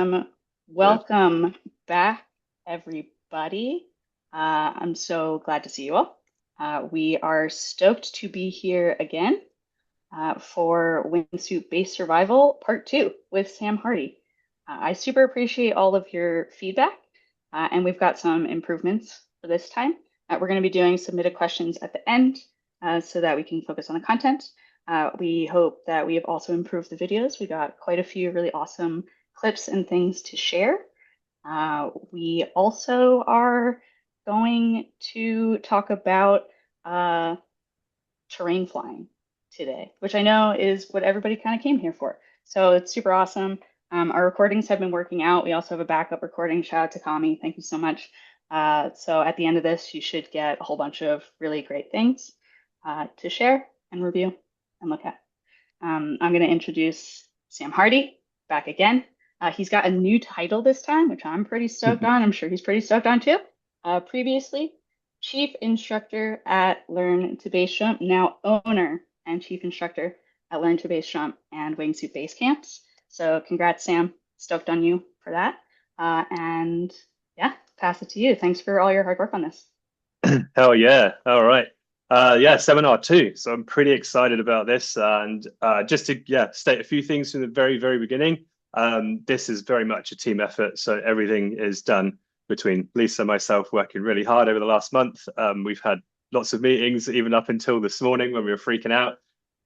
Awesome. Good. Welcome back, everybody. I'm so glad to see you all. We are stoked to be here again for Wingsuit Base Survival Part 2 with Sam Hardy. I super appreciate all of your feedback, and we've got some improvements for this time. We're going to be doing submitted questions at the end so that we can focus on the content. We hope that we have also improved the videos. We got quite a few really awesome clips and things to share. We also are going to talk about uh, terrain flying today, which I know is what everybody kind of came here for. So it's super awesome. Our recordings have been working out. We also have a backup recording. Shout out to Kami. Thank you so much. So at the end of this, you should get a whole bunch of really great things to share and review and look at. I'm going to introduce Sam Hardy back again. He's got a new title this time, which I'm pretty stoked on. I'm sure he's pretty stoked on too. Previously, Chief Instructor at Learn to Base Jump, now owner and Chief Instructor at Learn to Base Jump and Wingsuit Base Camps. So congrats, Sam. Stoked on you for that. And yeah, pass it to you. Thanks for all your hard work on this. Hell yeah. All right. Yeah, seminar two. So I'm pretty excited about this. And just to state a few things from the very, very beginning. This is very much a team effort. So everything is done between Lisa and myself working really hard over the last month. We've had lots of meetings, even up until this morning when we were freaking out,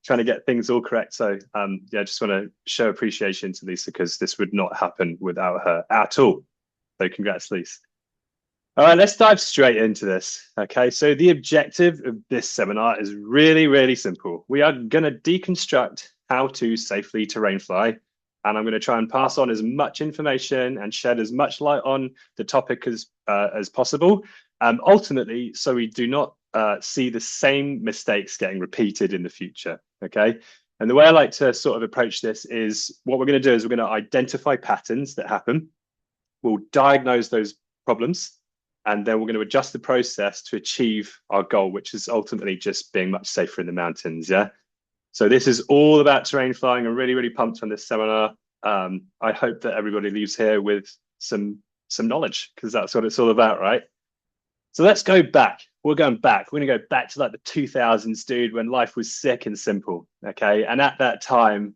trying to get things all correct. So yeah, I just want to show appreciation to Lisa because this would not happen without her at all. So congrats, Lisa. All right, let's dive straight into this. Okay, so the objective of this seminar is really, really simple. We are going to deconstruct how to safely terrain fly, and I'm going to try and pass on as much information and shed as much light on the topic as possible. Ultimately, so we do not see the same mistakes getting repeated in the future. Okay, and the way I like to sort of approach this is what we're going to do is we're going to identify patterns that happen. We'll diagnose those problems and then we're going to adjust the process to achieve our goal, which is ultimately just being much safer in the mountains. Yeah. So this is all about terrain flying. I'm really, really pumped on this seminar. I hope that everybody leaves here with some knowledge because that's what it's all about, right? So let's go back. We're going back. We're going to go back to like the 2000s, dude, when life was sick and simple. Okay. And at that time,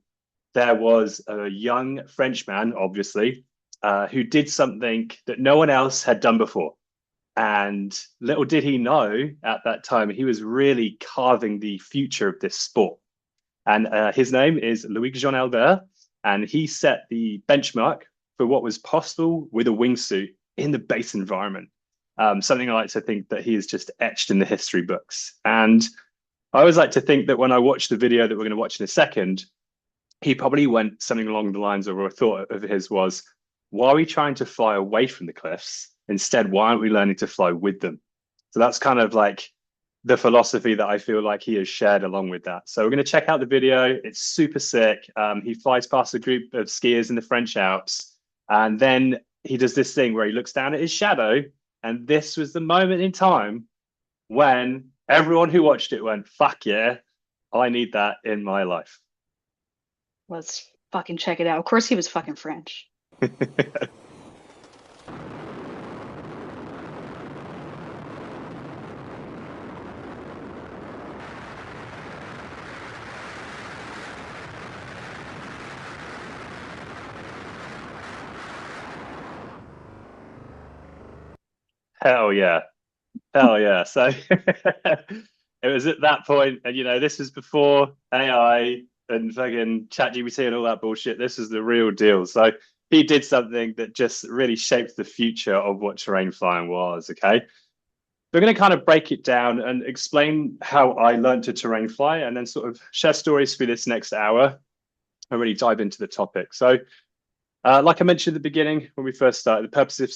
there was a young Frenchman, obviously, who did something that no one else had done before. And little did he know at that time, he was really carving the future of this sport. And his name is Louis Jean Albert. And he set the benchmark for what was possible with a wingsuit in the base environment. Something I like to think that he is just etched in the history books. And I always like to think that when I watch the video that we're going to watch in a second, he probably went something along the lines of, or a thought of his was, why are we trying to fly away from the cliffs? Instead, why aren't we learning to fly with them? So that's kind of like the philosophy that I feel like he has shared along with that. So we're going to check out the video. It's super sick. He flies past a group of skiers in the French Alps. And then he does this thing where he looks down at his shadow. And this was the moment in time when everyone who watched it went, fuck yeah, I need that in my life. Let's fucking check it out. Of course, he was fucking French. Hell yeah. Hell yeah. So it was at that point, and this was before AI and fucking ChatGPT and all that bullshit. This is the real deal. So he did something that just really shaped the future of what terrain flying was. Okay. We're going to kind of break it down and explain how I learned to terrain fly and then sort of share stories for this next hour and really dive into the topic. So like I mentioned at the beginning when we first started, the purpose of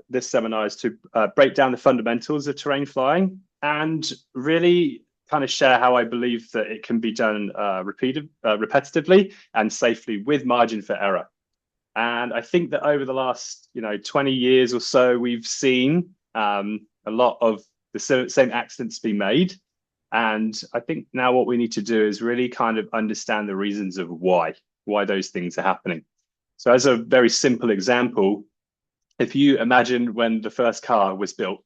this seminar is to break down the fundamentals of terrain flying and really kind of share how I believe that it can be done repetitively and safely with margin for error. And I think that over the last 20 years or so, we've seen a lot of the same accidents be made. And I think now what we need to do is really kind of understand the reasons of why those things are happening. So as a very simple example, if you imagine when the first car was built,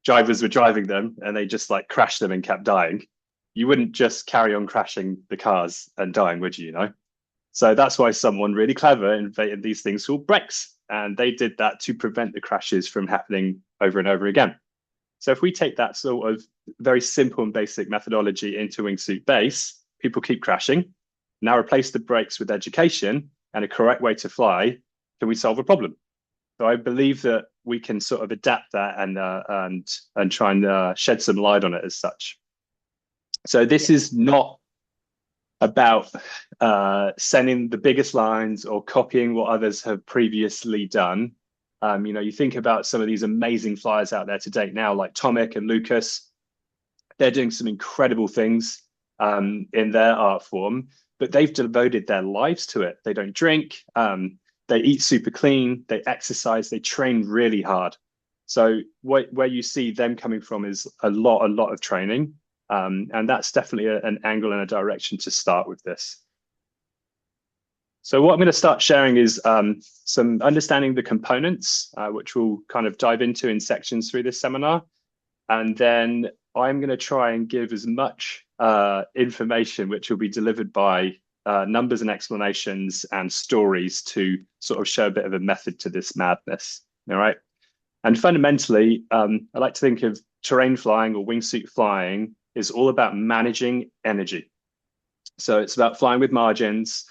drivers were driving them and they just like crashed them and kept dying, you wouldn't just carry on crashing the cars and dying, would you, you know? So that's why someone really clever invented these things called brakes. And they did that to prevent the crashes from happening over and over again. So if we take that sort of very simple and basic methodology into wingsuit base, people keep crashing. Now replace the brakes with education and a correct way to fly, can we solve a problem? So I believe that we can sort of adapt that and try and shed some light on it as such. So this Yeah. is not about sending the biggest lines or copying what others have previously done. You know, you think about some of these amazing flyers out there to date now, like Tomic and Lucas. They're doing some incredible things in their art form, but they've devoted their lives to it. They don't drink, they eat super clean, they exercise, they train really hard. So where you see them coming from is a lot of training. And that's definitely an angle and a direction to start with this. So what I'm going to start sharing is some understanding the components, which we'll kind of dive into in sections through this seminar. And then I'm going to try and give as much information, which will be delivered by numbers and explanations and stories to sort of show a bit of a method to this madness. All right. And fundamentally, I like to think of terrain flying or wingsuit flying is all about managing energy. So it's about flying with margins,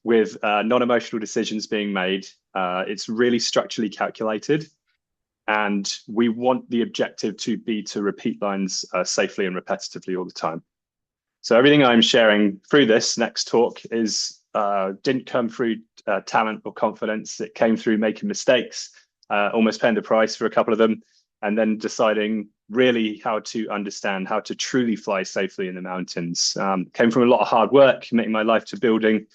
with non-emotional decisions being made. It's really structurally calculated. And we want the objective to be to repeat lines safely and repetitively all the time. So everything I'm sharing through this next talk is didn't come through talent or confidence. It came through making mistakes, almost paying the price for a couple of them, and then deciding really how to understand how to truly fly safely in the mountains. Came from a lot of hard work, committing my life to building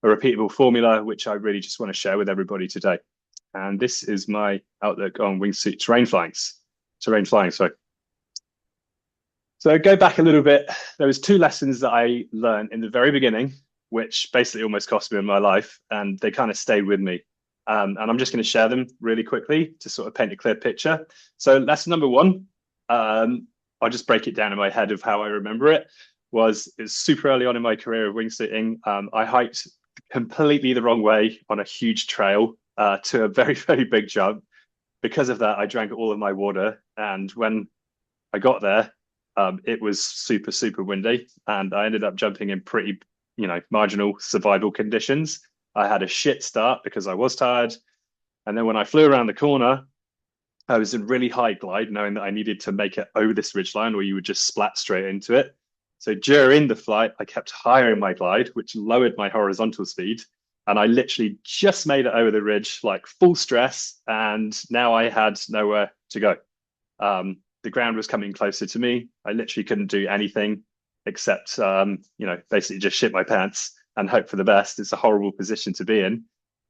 a repeatable formula, which I really just want to share with everybody today. And this is my outlook on wingsuit terrain flying, sorry. So go back a little bit. There was two lessons that I learned in the very beginning, which basically almost cost me in my life, and they kind of stayed with me. And I'm just going to share them really quickly to sort of paint a clear picture. So lesson number one, I'll just break it down in my head of how I remember it, was super early on in my career of wingsuiting. I hiked completely the wrong way on a huge trail to a very, very big jump. Because of that, I drank all of my water. And when I got there, it was super, super windy. And I ended up jumping in pretty, marginal survival conditions. I had a shit start because I was tired. And then when I flew around the corner, I was in really high glide, knowing that I needed to make it over this ridgeline or you would just splat straight into it. So during the flight, I kept higher in my glide, which lowered my horizontal speed. And I literally just made it over the ridge, like full stress. And now I had nowhere to go. The ground was coming closer to me. I literally couldn't do anything except, basically just shit my pants and hope for the best. It's a horrible position to be in.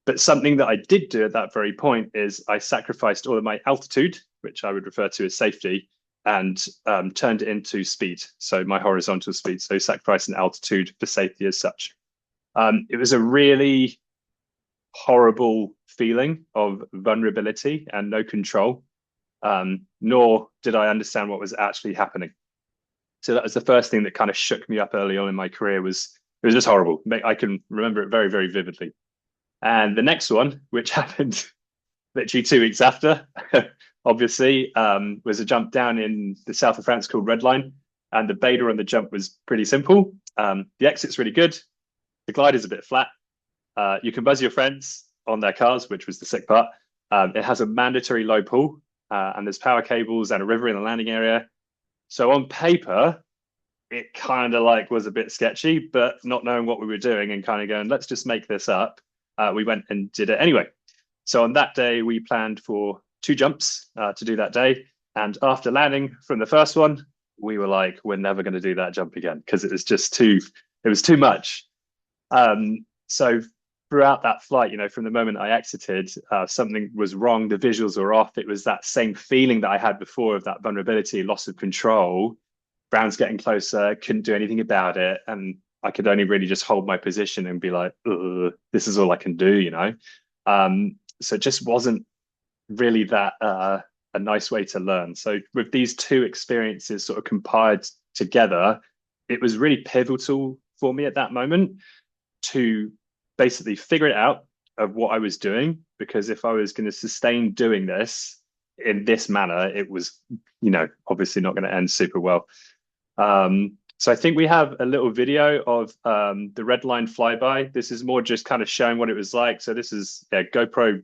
But something that I did do at that very point is I sacrificed all of my altitude, which I would refer to as safety, and turned it into speed. So my horizontal speed. So sacrificing altitude for safety as such. It was a really horrible feeling of vulnerability and no control, nor did I understand what was actually happening. So that was the first thing that kind of shook me up early on in my career. It was just horrible. I can remember it very, very vividly. And the next one, which happened literally 2 weeks after, obviously, was a jump down in the south of France called Redline. And the beta on the jump was pretty simple. The exit's really good. The glide is a bit flat. You can buzz your friends on their cars, which was the sick part. It has a mandatory low pull, and there's power cables and a river in the landing area. So on paper, it kind of like was a bit sketchy, but not knowing what we were doing and kind of going, let's just make this up. We went and did it anyway. So on that day, we planned for 2 jumps to do that day. And after landing from the first one, we were like, we're never going to do that jump again because it was too much. So throughout that flight, from the moment I exited, something was wrong. The visuals were off. It was that same feeling that I had before of that vulnerability, loss of control. Ground's getting closer, couldn't do anything about it. And I could only really just hold my position and be like, "Ugh, this is all I can do. So it just wasn't really that a nice way to learn. So with these two experiences sort of compiled together, it was really pivotal for me at that moment to basically figure it out of what I was doing. Because if I was going to sustain doing this in this manner, it was, obviously not going to end super well. So I think we have a little video of the red line flyby. This is more just kind of showing what it was like. So this is GoPro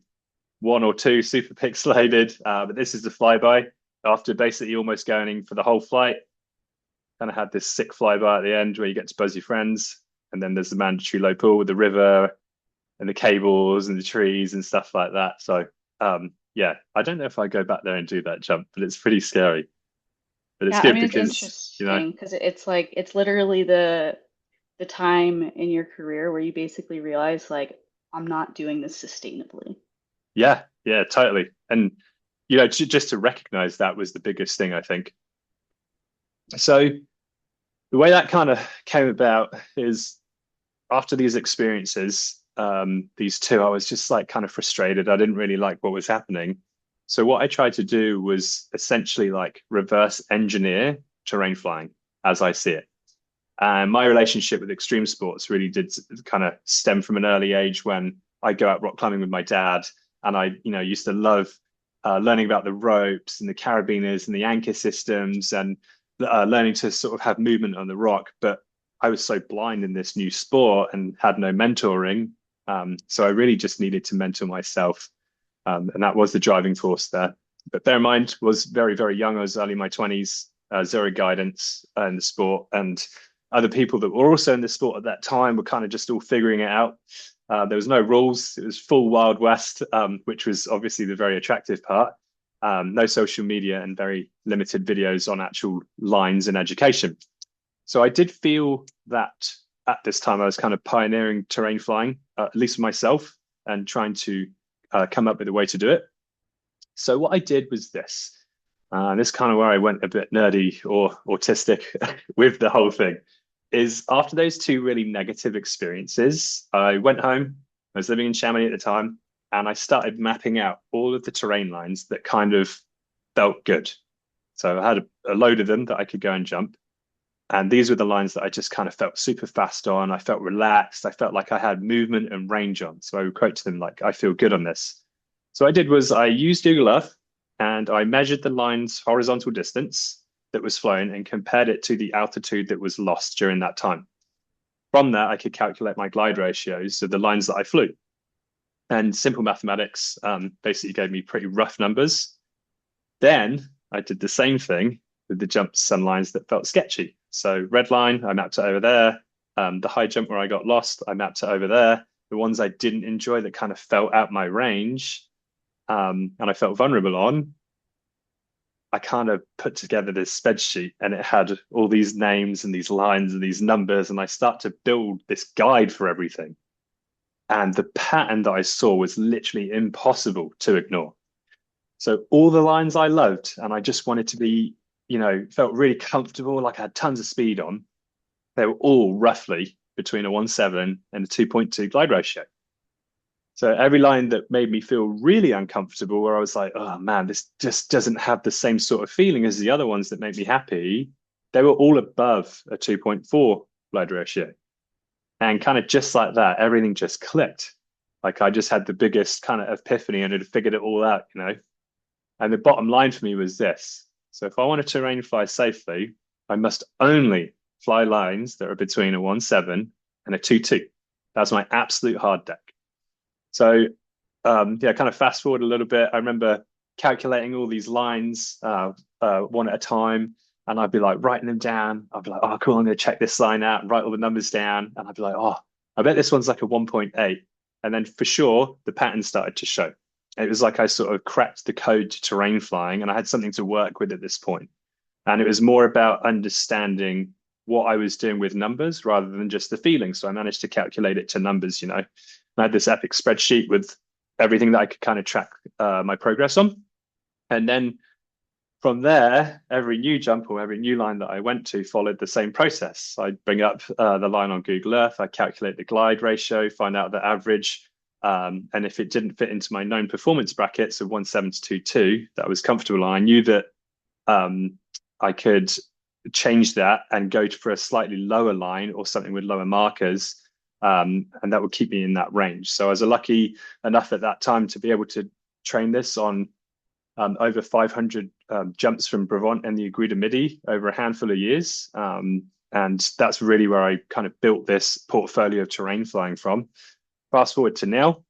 1 or 2, super pixelated, but this is the flyby after basically almost going for the whole flight. Kind of had this sick flyby at the end where you get to buzz your friends, and then there's the mandatory low pull with the river and the cables and the trees and stuff like that. So yeah, I don't know if I go back there and do that jump, but it's pretty scary. But it's Yeah, I good mean it's because interesting because it's like it's literally the time in your career where you basically realize like I'm not doing this sustainably. yeah, yeah, totally. And just to recognize that was the biggest thing, I think. So the way that kind of came about is after these experiences, these two, I was just like kind of frustrated. I didn't really like what was happening. So what I tried to do was essentially like reverse engineer terrain flying as I see it. And my relationship with extreme sports really did kind of stem from an early age when I go out rock climbing with my dad, and I, used to love learning about the ropes and the carabiners and the anchor systems and learning to sort of have movement on the rock. But I was so blind in this new sport and had no mentoring. So I really just needed to mentor myself. And that was the driving force there. But bear in mind, was very, very young. I was early in my 20s, zero guidance in the sport. And other people that were also in the sport at that time were kind of just all figuring it out. There was no rules. It was full Wild West, which was obviously the very attractive part. No social media and very limited videos on actual lines in education. So I did feel that at this time I was kind of pioneering terrain flying, at least for myself, and trying to come up with a way to do it. So what I did was this. This is kind of where I went a bit nerdy or autistic with the whole thing. Is after those two really negative experiences, I went home. I was living in Chamonix at the time, and I started mapping out all of the terrain lines that kind of felt good. So I had a load of them that I could go and jump. And these were the lines that I just kind of felt super fast on. I felt relaxed. I felt like I had movement and range on. So I would quote to them like, I feel good on this. So what I did was I used Google Earth and I measured the line's horizontal distance that was flown and compared it to the altitude that was lost during that time. From that, I could calculate my glide ratios of the lines that I flew. And simple mathematics basically gave me pretty rough numbers. Then I did the same thing with the jumps and lines that felt sketchy. So red line, I mapped it over there. The high jump where I got lost, I mapped it over there. The ones I didn't enjoy that kind of felt out my range and I felt vulnerable on, I kind of put together this spreadsheet and it had all these names and these lines and these numbers. And I start to build this guide for everything. And the pattern that I saw was literally impossible to ignore. So all the lines I loved, and I just wanted to be, felt really comfortable, like I had tons of speed on. They were all roughly between a 1.7 and a 2.2 glide ratio. So every line that made me feel really uncomfortable, where I was like, oh man, this just doesn't have the same sort of feeling as the other ones that made me happy, they were all above a 2.4 glide ratio. And kind of just like that, everything just clicked. Like I just had the biggest kind of epiphany and had figured it all out. And the bottom line for me was this. So if I want to terrain fly safely, I must only fly lines that are between a 1.7 and a 2.2. That's my absolute hard deck. So yeah, kind of fast forward a little bit. I remember calculating all these lines one at a time, and I'd be like writing them down. I'd be like, oh, cool, I'm going to check this line out and write all the numbers down. And I'd be like, oh, I bet this one's like a 1.8. And then for sure, the pattern started to show. It was like I sort of cracked the code to terrain flying, and I had something to work with at this point. And it was more about understanding what I was doing with numbers rather than just the feeling. So I managed to calculate it to numbers. I had this epic spreadsheet with everything that I could kind of track my progress on. And then From there, every new jump or every new line that I went to followed the same process. I'd bring up the line on Google Earth, I calculate the glide ratio, find out the average, and if it didn't fit into my known performance brackets of 17 to 22, that was comfortable. And I knew that I could change that and go for a slightly lower line or something with lower markers, and that would keep me in that range. So I was lucky enough at that time to be able to train this on over 500 jumps from Brabant and the Aiguille Midi over a handful of years. And that's really where I kind of built this portfolio of terrain flying from. Fast forward to now,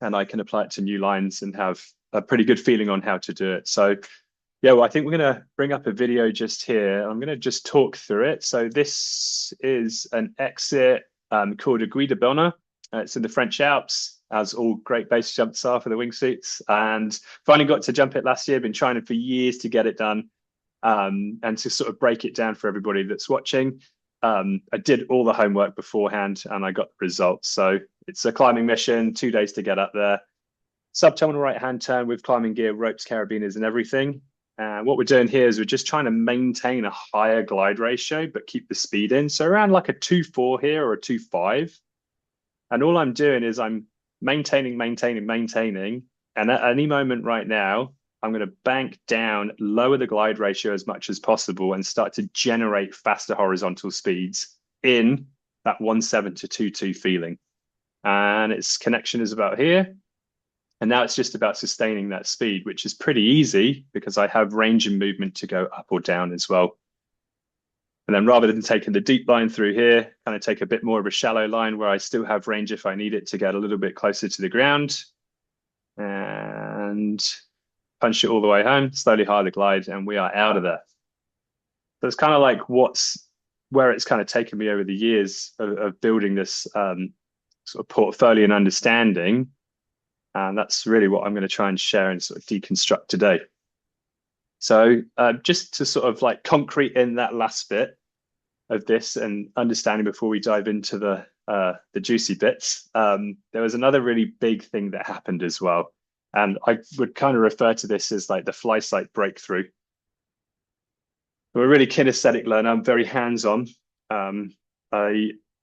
and I can apply it to new lines and have a pretty good feeling on how to do it. So yeah, well, I think we're going to bring up a video just here. I'm going to just talk through it. So this is an exit called Aiguille de Belna. It's in the French Alps, as all great base jumps are for the wingsuits. And finally got to jump it last year. Been trying for years to get it done, and to sort of break it down for everybody that's watching. I did all the homework beforehand, and I got the results. So it's a climbing mission, 2 days to get up there. Subterminal right-hand turn with climbing gear, ropes, carabiners, and everything. What we're doing here is we're just trying to maintain a higher glide ratio, but keep the speed in. So around like a 2.4 here or a 2.5. And all I'm doing is I'm maintaining. And at any moment right now, I'm going to bank down, lower the glide ratio as much as possible, and start to generate faster horizontal speeds in that 1.7 to 2.2 feeling. And its connection is about here. And now it's just about sustaining that speed, which is pretty easy because I have range and movement to go up or down as well. And then rather than taking the deep line through here, kind of take a bit more of a shallow line where I still have range if I need it to get a little bit closer to the ground. And punch it all the way home, slowly higher the glide, and we are out of there. So it's kind of like where it's kind of taken me over the years of building this sort of portfolio and understanding. And that's really what I'm going to try and share and sort of deconstruct today. So just to sort of like concrete in that last bit of this and understanding before we dive into the juicy bits, there was another really big thing that happened as well. And I would kind of refer to this as like the fly sight breakthrough. I'm a really kinesthetic learner. I'm very hands-on.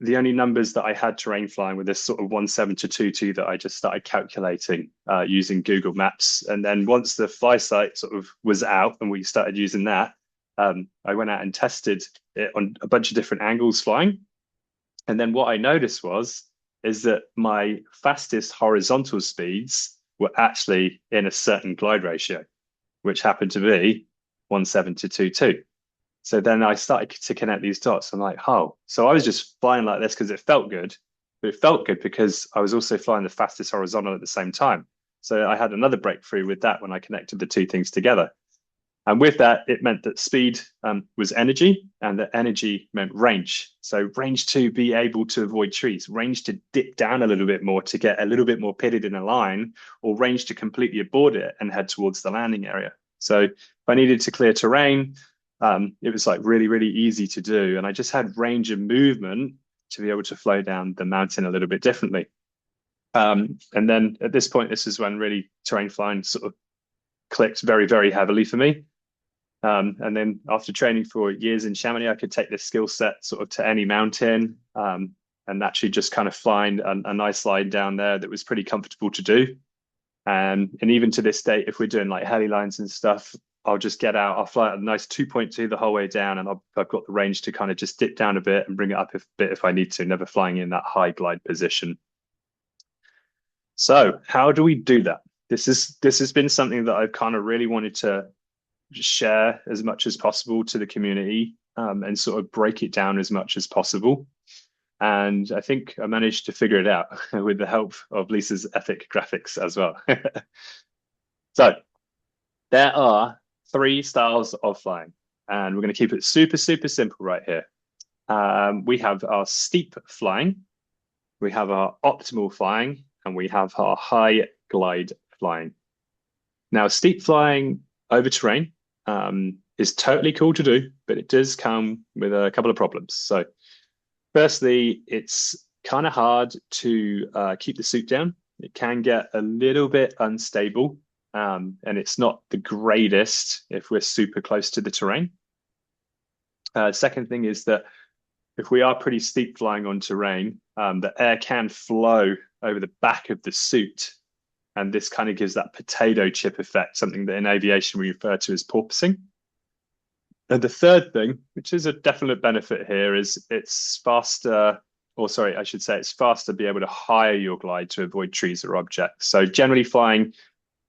The only numbers that I had terrain flying were this sort of 1.7 to 2.2 that I just started calculating using Google Maps. And then once the fly sight sort of was out and we started using that, I went out and tested it on a bunch of different angles flying. And then what I noticed is that my fastest horizontal speeds were actually in a certain glide ratio, which happened to be 1.7 to 2.2. So then I started to connect these dots. I'm like, oh, so I was just flying like this because it felt good, but it felt good because I was also flying the fastest horizontal at the same time. So I had another breakthrough with that when I connected the two things together. And with that, it meant that speed was energy, and that energy meant range. So range to be able to avoid trees, range to dip down a little bit more to get a little bit more pitted in a line, or range to completely abort it and head towards the landing area. So if I needed to clear terrain, it was like really, really easy to do. And I just had range of movement to be able to flow down the mountain a little bit differently. And then at this point, this is when really terrain flying sort of clicked very, very heavily for me. And then after training for years in Chamonix, I could take this skill set sort of to any mountain, and actually just kind of find a nice line down there that was pretty comfortable to do. And even to this day, if we're doing like heli lines and stuff, I'll just get out, I'll fly at a nice 2.2 the whole way down, and I've got the range to kind of just dip down a bit and bring it up a bit if I need to, never flying in that high glide position. So how do we do that? This has been something that I've kind of really wanted to share as much as possible to the community, and sort of break it down as much as possible. And I think I managed to figure it out with the help of Lisa's epic graphics as well. So there are 3 styles of flying, and we're going to keep it super, super simple right here. We have our steep flying, we have our optimal flying, and we have our high glide flying. Now, steep flying over terrain is totally cool to do, but it does come with a couple of problems. So firstly, it's kind of hard to keep the suit down. It can get a little bit unstable. and it's not the greatest if we're super close to the terrain. Second thing is that if we are pretty steep flying on terrain, the air can flow over the back of the suit. And this kind of gives that potato chip effect, something that in aviation we refer to as porpoising. And the third thing, which is a definite benefit here, is it's faster, or sorry, I should say it's faster to be able to hire your glide to avoid trees or objects. So generally flying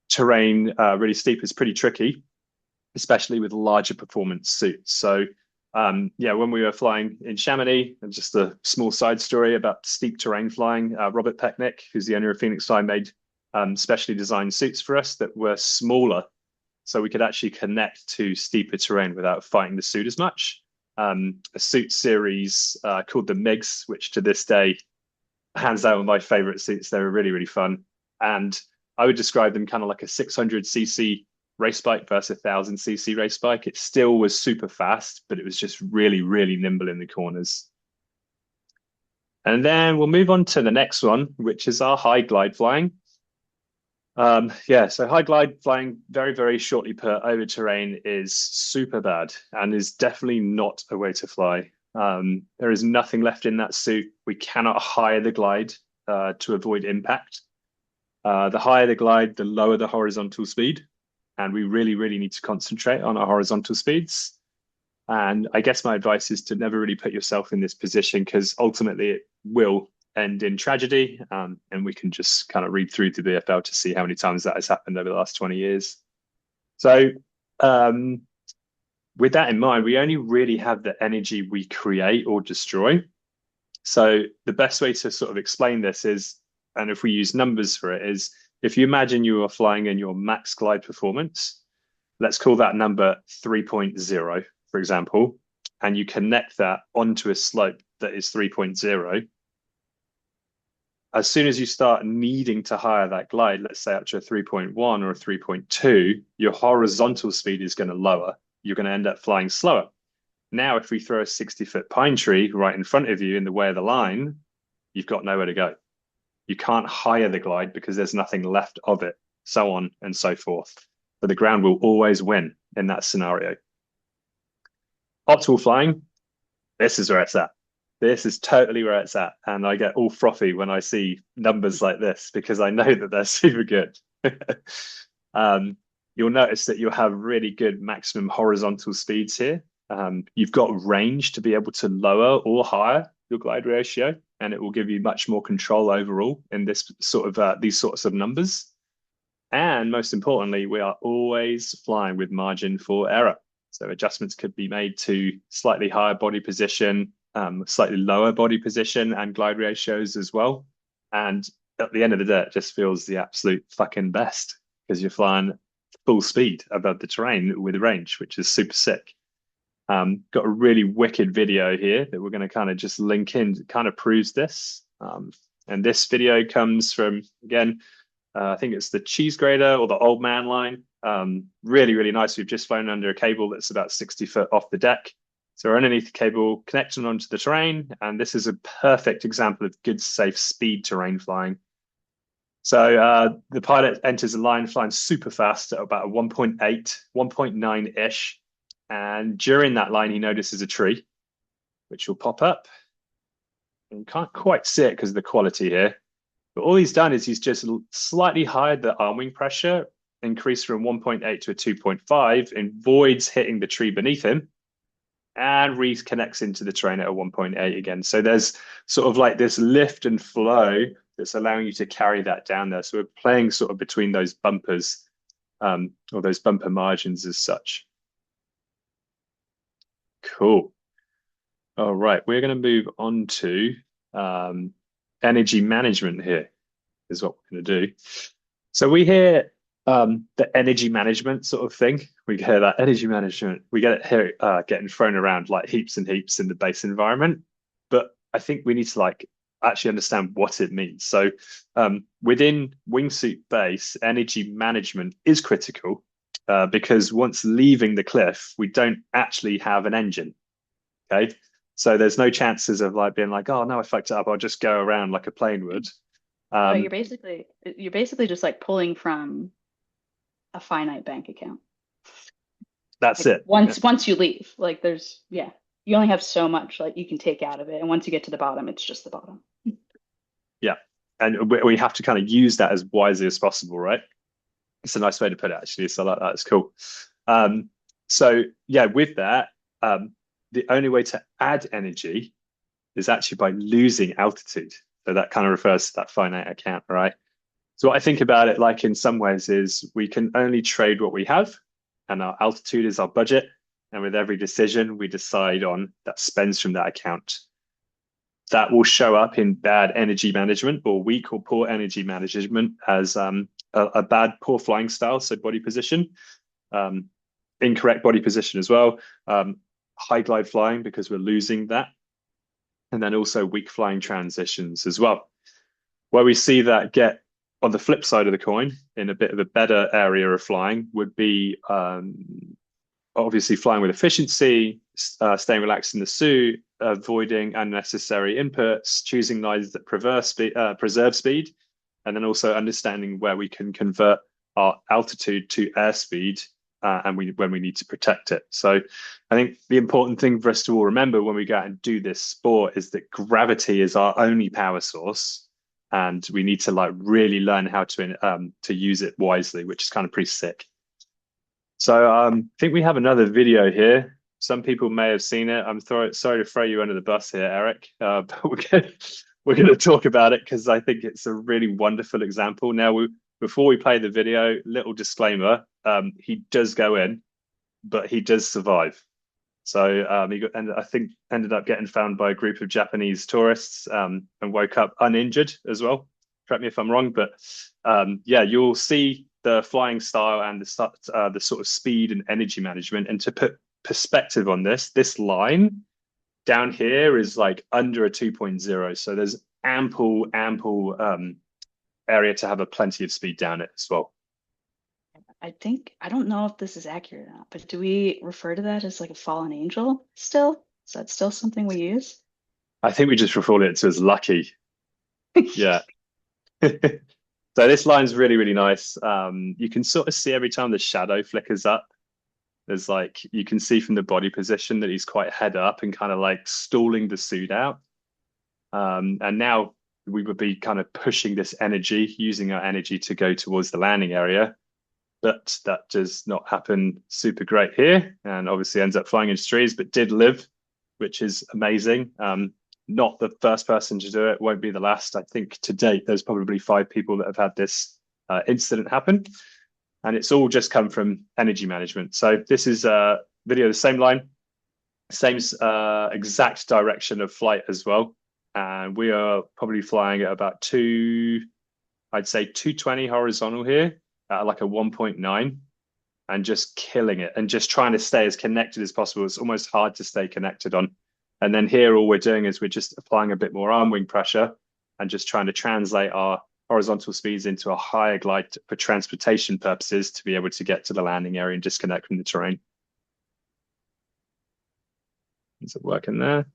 terrain really steep is pretty tricky, especially with larger performance suits. So yeah, when we were flying in Chamonix, and just a small side story about steep terrain flying, Robert Pecknick, who's the owner of Phoenix Fly, made specially designed suits for us that were smaller, so we could actually connect to steeper terrain without fighting the suit as much. A suit series called the MiGs, which to this day, hands down, one of my favorite suits. They were really, really fun. And I would describe them kind of like a 600cc race bike versus a 1000cc race bike. It still was super fast, but it was just really, really nimble in the corners. And then we'll move on to the next one, which is our high glide flying. Yeah, so high glide flying very, very shortly per over terrain is super bad and is definitely not a way to fly. There is nothing left in that suit. We cannot higher the glide to avoid impact. The higher the glide, the lower the horizontal speed. And we really, really need to concentrate on our horizontal speeds. And I guess my advice is to never really put yourself in this position because ultimately it will end in tragedy. And we can just kind of read through the BFL to see how many times that has happened over the last 20 years. So, um, with that in mind, we only really have the energy we create or destroy. So, the best way to sort of explain this is, and if we use numbers for it, is if you imagine you are flying in your max glide performance, let's call that number 3.0, for example, and you connect that onto a slope that is 3.0. As soon as you start needing to hire that glide, let's say up to a 3.1 or a 3.2, your horizontal speed is going to lower. You're going to end up flying slower. Now, if we throw a 60-foot pine tree right in front of you in the way of the line, you've got nowhere to go. You can't hire the glide because there's nothing left of it, so on and so forth. But the ground will always win in that scenario. Optimal flying, this is where it's at. This is totally where it's at. And I get all frothy when I see numbers like this because I know that they're super good. You'll notice that you'll have really good maximum horizontal speeds here. You've got range to be able to lower or higher your glide ratio, and it will give you much more control overall in this sort of these sorts of numbers. And most importantly, we are always flying with margin for error. So adjustments could be made to slightly higher body position, slightly lower body position, and glide ratios as well. And at the end of the day, it just feels the absolute fucking best because you're flying full speed above the terrain with range, which is super sick. Got a really wicked video here that we're going to kind of just link in, kind of proves this. And this video comes from, again, I think it's the cheese grater or the old man line. Really, really nice. We've just flown under a cable that's about 60 foot off the deck. So we're underneath the cable, connecting onto the terrain. And this is a perfect example of good, safe speed terrain flying. So the pilot enters the line flying super fast at about a 1.8, 1.9-ish. And during that line, he notices a tree, which will pop up. And you can't quite see it because of the quality here. But all he's done is he's just slightly hired the arm wing pressure, increased from 1.8 to a 2.5, and avoids hitting the tree beneath him, and reconnects into the terrain at a 1.8 again. So there's sort of like this lift and flow that's allowing you to carry that down there. So we're playing sort of between those bumpers, or those bumper margins as such. Cool. All right, we're going to move on to energy management here, is what we're going to do. So we hear the energy management sort of thing. We hear that energy management. We get it here getting thrown around like heaps and heaps in the base environment. But I think we need to like actually understand what it means. So within wingsuit base, energy management is critical because once leaving the cliff, we don't actually have an engine. Okay. So there's no chances of like being like, oh no, I fucked it up. I'll just go around like a plane would. So Um, you're basically just like pulling from a finite bank account. That's Like it. once you leave, like there's yeah, you only have so much like you can take out of it, and once you get to the bottom, it's just the bottom. Yeah. And we have to kind of use that as wisely as possible, right? It's a nice way to put it, actually. So I like that. It's cool. Um, so yeah, with that, um, the only way to add energy is actually by losing altitude. So that kind of refers to that finite account, right? So what I think about it like in some ways is we can only trade what we have, and our altitude is our budget. And with every decision we decide on that spends from that account, that will show up in bad energy management or weak or poor energy management as a bad, poor flying style. So body position, um, incorrect body position as well, high glide flying because we're losing that, and then also weak flying transitions as well. Where we see that get on the flip side of the coin in a bit of a better area of flying would be obviously flying with efficiency, staying relaxed in the suit, avoiding unnecessary inputs, choosing lines that preserve speed, and then also understanding where we can convert our altitude to airspeed and when we need to protect it. So I think the important thing for us to all remember when we go out and do this sport is that gravity is our only power source. And we need to like really learn how to use it wisely, which is kind of pretty sick. So I think we have another video here. Some people may have seen it. Sorry to throw you under the bus here, Eric, but we're gonna talk about it because I think it's a really wonderful example. Now, before we play the video, little disclaimer: he does go in, but he does survive. So and I think ended up getting found by a group of Japanese tourists and woke up uninjured as well. Correct me if I'm wrong, but yeah, you'll see the flying style and the sort of speed and energy management. And to put perspective on this, this line down here is like under a 2.0. So there's ample area to have a plenty of speed down it as well. I think I don't know if this is accurate or not, but do we refer to that as like a fallen angel still? Is that still something we use? I think we just refer it to as lucky. Yeah. So this line's really nice. You can sort of see every time the shadow flickers up, there's like you can see from the body position that he's quite head up and kind of like stalling the suit out. And now we would be kind of pushing this energy, using our energy to go towards the landing area. But that does not happen super great here, and obviously ends up flying into trees, but did live, which is amazing. Not the first person to do it, won't be the last. I think to date, there's probably 5 people that have had this incident happen. And it's all just come from energy management. So this is a video, the same line, same exact direction of flight as well. And we are probably flying at about I'd say 220 horizontal here at like a 1.9 and just killing it and just trying to stay as connected as possible. It's almost hard to stay connected on. And then here, all we're doing is we're just applying a bit more arm wing pressure and just trying to translate our horizontal speeds into a higher glide for transportation purposes to be able to get to the landing area and disconnect from the terrain. Is it working there?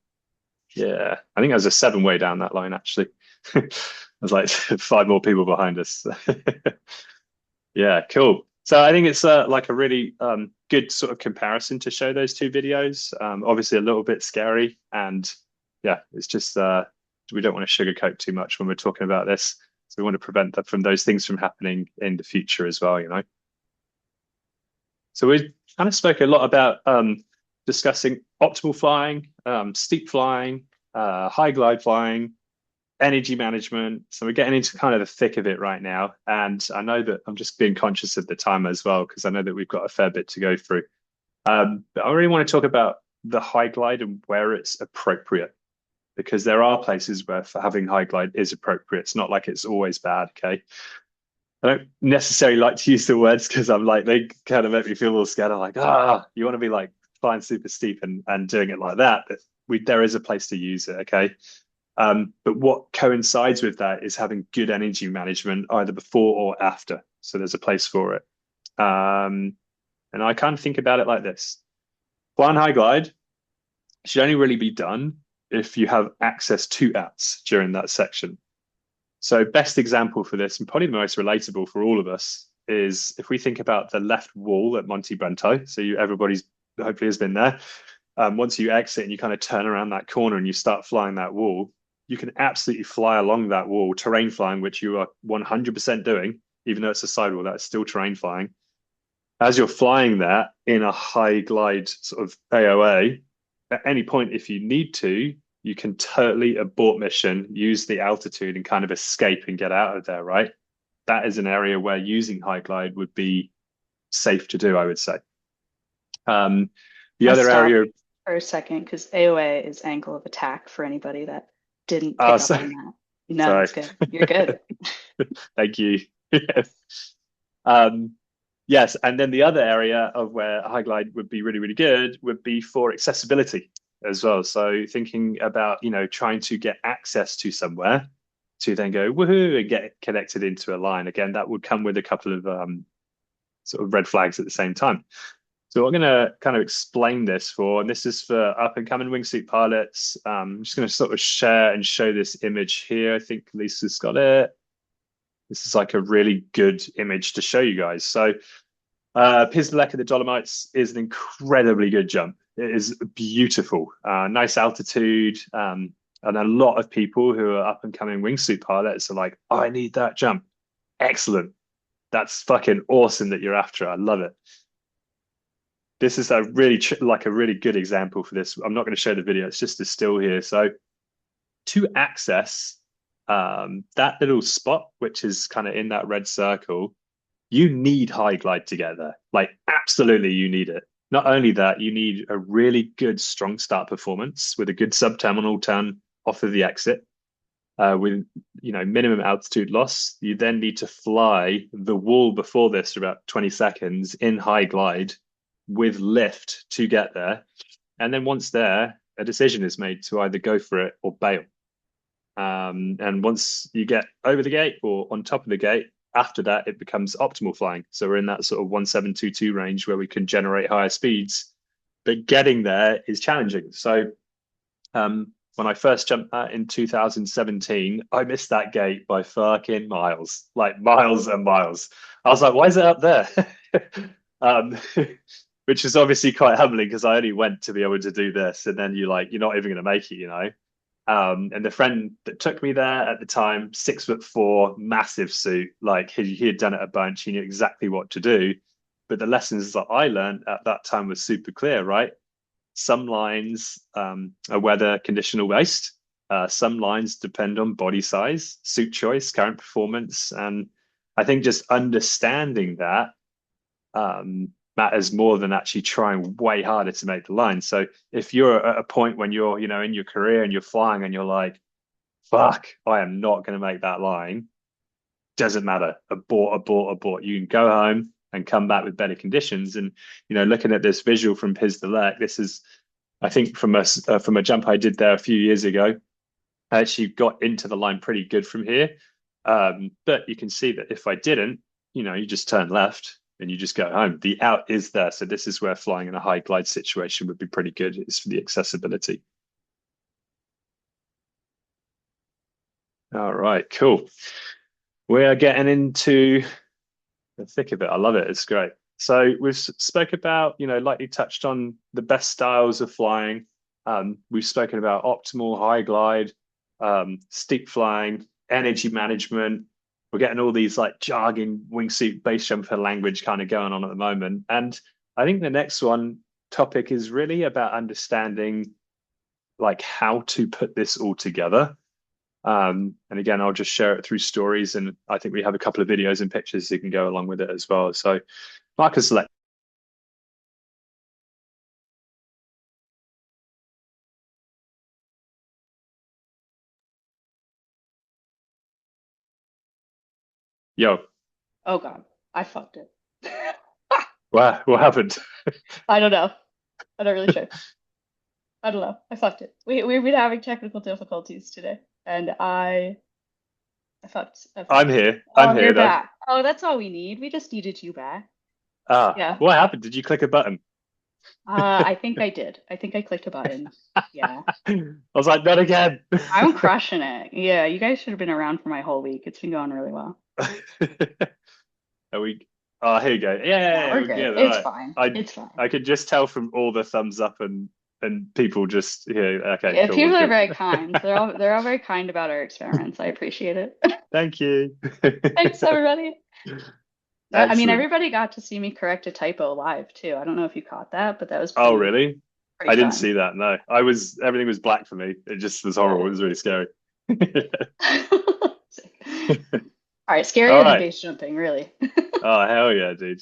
Yeah, I think there's a 7-way down that line, actually. There's like 5 more people behind us. Yeah, cool. So I think it's like a really good sort of comparison to show those 2 videos. Obviously a little bit scary, and yeah, it's just we don't want to sugarcoat too much when we're talking about this. So we want to prevent that from those things from happening in the future as well, you know. So we kind of spoke a lot about discussing optimal flying, steep flying, high glide flying, energy management. So we're getting into kind of the thick of it right now. And I know that I'm just being conscious of the time as well, because I know that we've got a fair bit to go through. But I really want to talk about the high glide and where it's appropriate, because there are places where for having high glide is appropriate. It's not like it's always bad. Okay. I don't necessarily like to use the words because I'm like, they kind of make me feel a little scared. I'm like, you want to be like flying super steep and doing it like that. But there is a place to use it. Okay. But what coincides with that is having good energy management either before or after. So there's a place for it. And I kind of think about it like this. Flying high glide should only really be done if you have access to outs during that section. So best example for this, and probably the most relatable for all of us, is if we think about the left wall at Monte Brento, so everybody's hopefully has been there. Once you exit and you kind of turn around that corner and you start flying that wall, you can absolutely fly along that wall, terrain flying, which you are 100% doing, even though it's a sidewall, that's still terrain flying. As you're flying that in a high glide sort of AOA, at any point, if you need to, you can totally abort mission, use the altitude and kind of escape and get out of there, right? That is an area where using high glide would be safe to do, I would say. Um, the Must other stop area, for a second because AOA is angle of attack for anybody that didn't oh, pick up so, on that. No, sorry. it's good. You're good. Thank you. Yes. Um, yes, and then the other area of where high glide would be really, really good would be for accessibility as well. So thinking about, trying to get access to somewhere to then go woohoo and get connected into a line. Again, that would come with a couple of sort of red flags at the same time. So I'm going to kind of explain this for, and this is for up and coming wingsuit pilots. I'm just going to sort of share and show this image here. I think Lisa's got it. This is like a really good image to show you guys. So Pizdalek of the Dolomites is an incredibly good jump. It is beautiful, nice altitude. And a lot of people who are up and coming wingsuit pilots are like, oh, I need that jump. Excellent. That's fucking awesome that you're after it. I love it. This is a really like a really good example for this. I'm not going to show the video. It's just a still here. So to access that little spot, which is kind of in that red circle, you need high glide to get there. Like, absolutely, you need it. Not only that, you need a really good, strong start performance with a good subterminal turn off of the exit with, minimum altitude loss. You then need to fly the wall before this for about 20 seconds in high glide with lift to get there. And then once there, a decision is made to either go for it or bail. And once you get over the gate or on top of the gate, after that, it becomes optimal flying. So we're in that sort of 1722 range where we can generate higher speeds, but getting there is challenging. So when I first jumped that in 2017, I missed that gate by fucking miles, like miles and miles. I was like, why is it up there? um, which is obviously quite humbling because I only went to be able to do this. And then you're not even going to make it. And the friend that took me there at the time, 6'4", massive suit, like he had done it a bunch. He knew exactly what to do. But the lessons that I learned at that time was super clear, right? Some lines are weather conditional based. Some lines depend on body size, suit choice, current performance. And I think just understanding that matters more than actually trying way harder to make the line. So if you're at a point when you're, in your career and you're flying and you're like, fuck, I am not going to make that line, doesn't matter. Abort, abort, abort. You can go home and come back with better conditions. And, looking at this visual from Pizdalek, this is, I think from a jump I did there a few years ago, I actually got into the line pretty good from here. But you can see that if I didn't, you just turn left and you just go home. The out is there. So this is where flying in a high glide situation would be pretty good. It's for the accessibility. All right, cool. We are getting into the thick of it. I love it. It's great. So we've spoke about, lightly touched on the best styles of flying. We've spoken about optimal high glide, steep flying, energy management. We're getting all these like jargon wingsuit base jumper language kind of going on at the moment. And I think the next one topic is really about understanding like how to put this all together. And again, I'll just share it through stories. And I think we have a couple of videos and pictures that can go along with it as well. So Marcus, select. Yo, Oh God, I fucked it. what happened? I don't know. I'm not really sure. I don't know. I fucked it. We've been having technical difficulties today, and I fucked. I I'm fucked it. here. I'm Oh, here you're though. back. Oh, that's all we need. We just needed you back. Yeah. What happened? Did you click a button? I think I did. I think I clicked a button. Yeah. I was like, not again. I'm crushing it. Yeah, you guys should have been around for my whole week. It's been going really well. Are we? Oh, here you go. Yeah, Yeah, we're we're good. good. All It's right. fine. I It's fine. I could just tell from all the thumbs up and people just okay, Yeah, cool, we're people are good. very kind. They're all very kind about our experiments. I appreciate it. Thank you. Thanks, everybody. I mean, Excellent. everybody got to see me correct a typo live too. I don't know if you caught that, but that was Oh, pretty really? pretty I didn't fun. see that. No, I was everything was black for me. It just was horrible. It was really scary. Sick. All right, All scarier than right. base jumping, really. Oh, hell yeah, dude.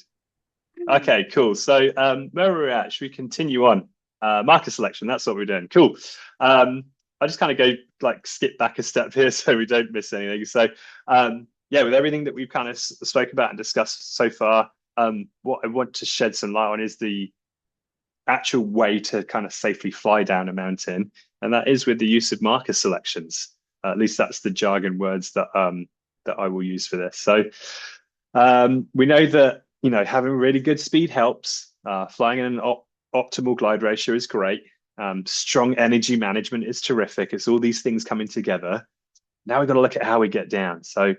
Okay, cool. So where we're at, should we continue on? Marker selection, that's what we're doing. Cool. I just kind of go like skip back a step here so we don't miss anything. So yeah, with everything that we've kind of spoke about and discussed so far, what I want to shed some light on is the actual way to kind of safely fly down a mountain, and that is with the use of marker selections. At least that's the jargon words that I will use for this. So we know that having really good speed helps. Flying in an optimal glide ratio is great. Strong energy management is terrific. It's all these things coming together. Now we've got to look at how we get down. So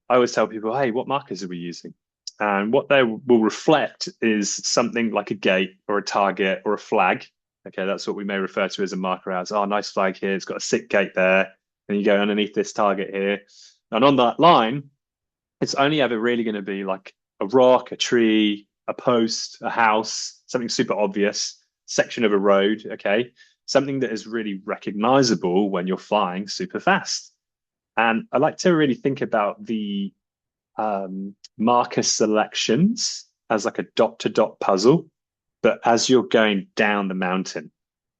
I always tell people, hey, what markers are we using? And what they will reflect is something like a gate or a target or a flag. Okay, that's what we may refer to as a marker as, oh, nice flag here. It's got a sick gate there. And you go underneath this target here. And on that line, it's only ever really going to be like a rock, a tree, a post, a house, something super obvious, section of a road. Okay, something that is really recognizable when you're flying super fast. And I like to really think about the marker selections as like a dot to dot puzzle, but as you're going down the mountain.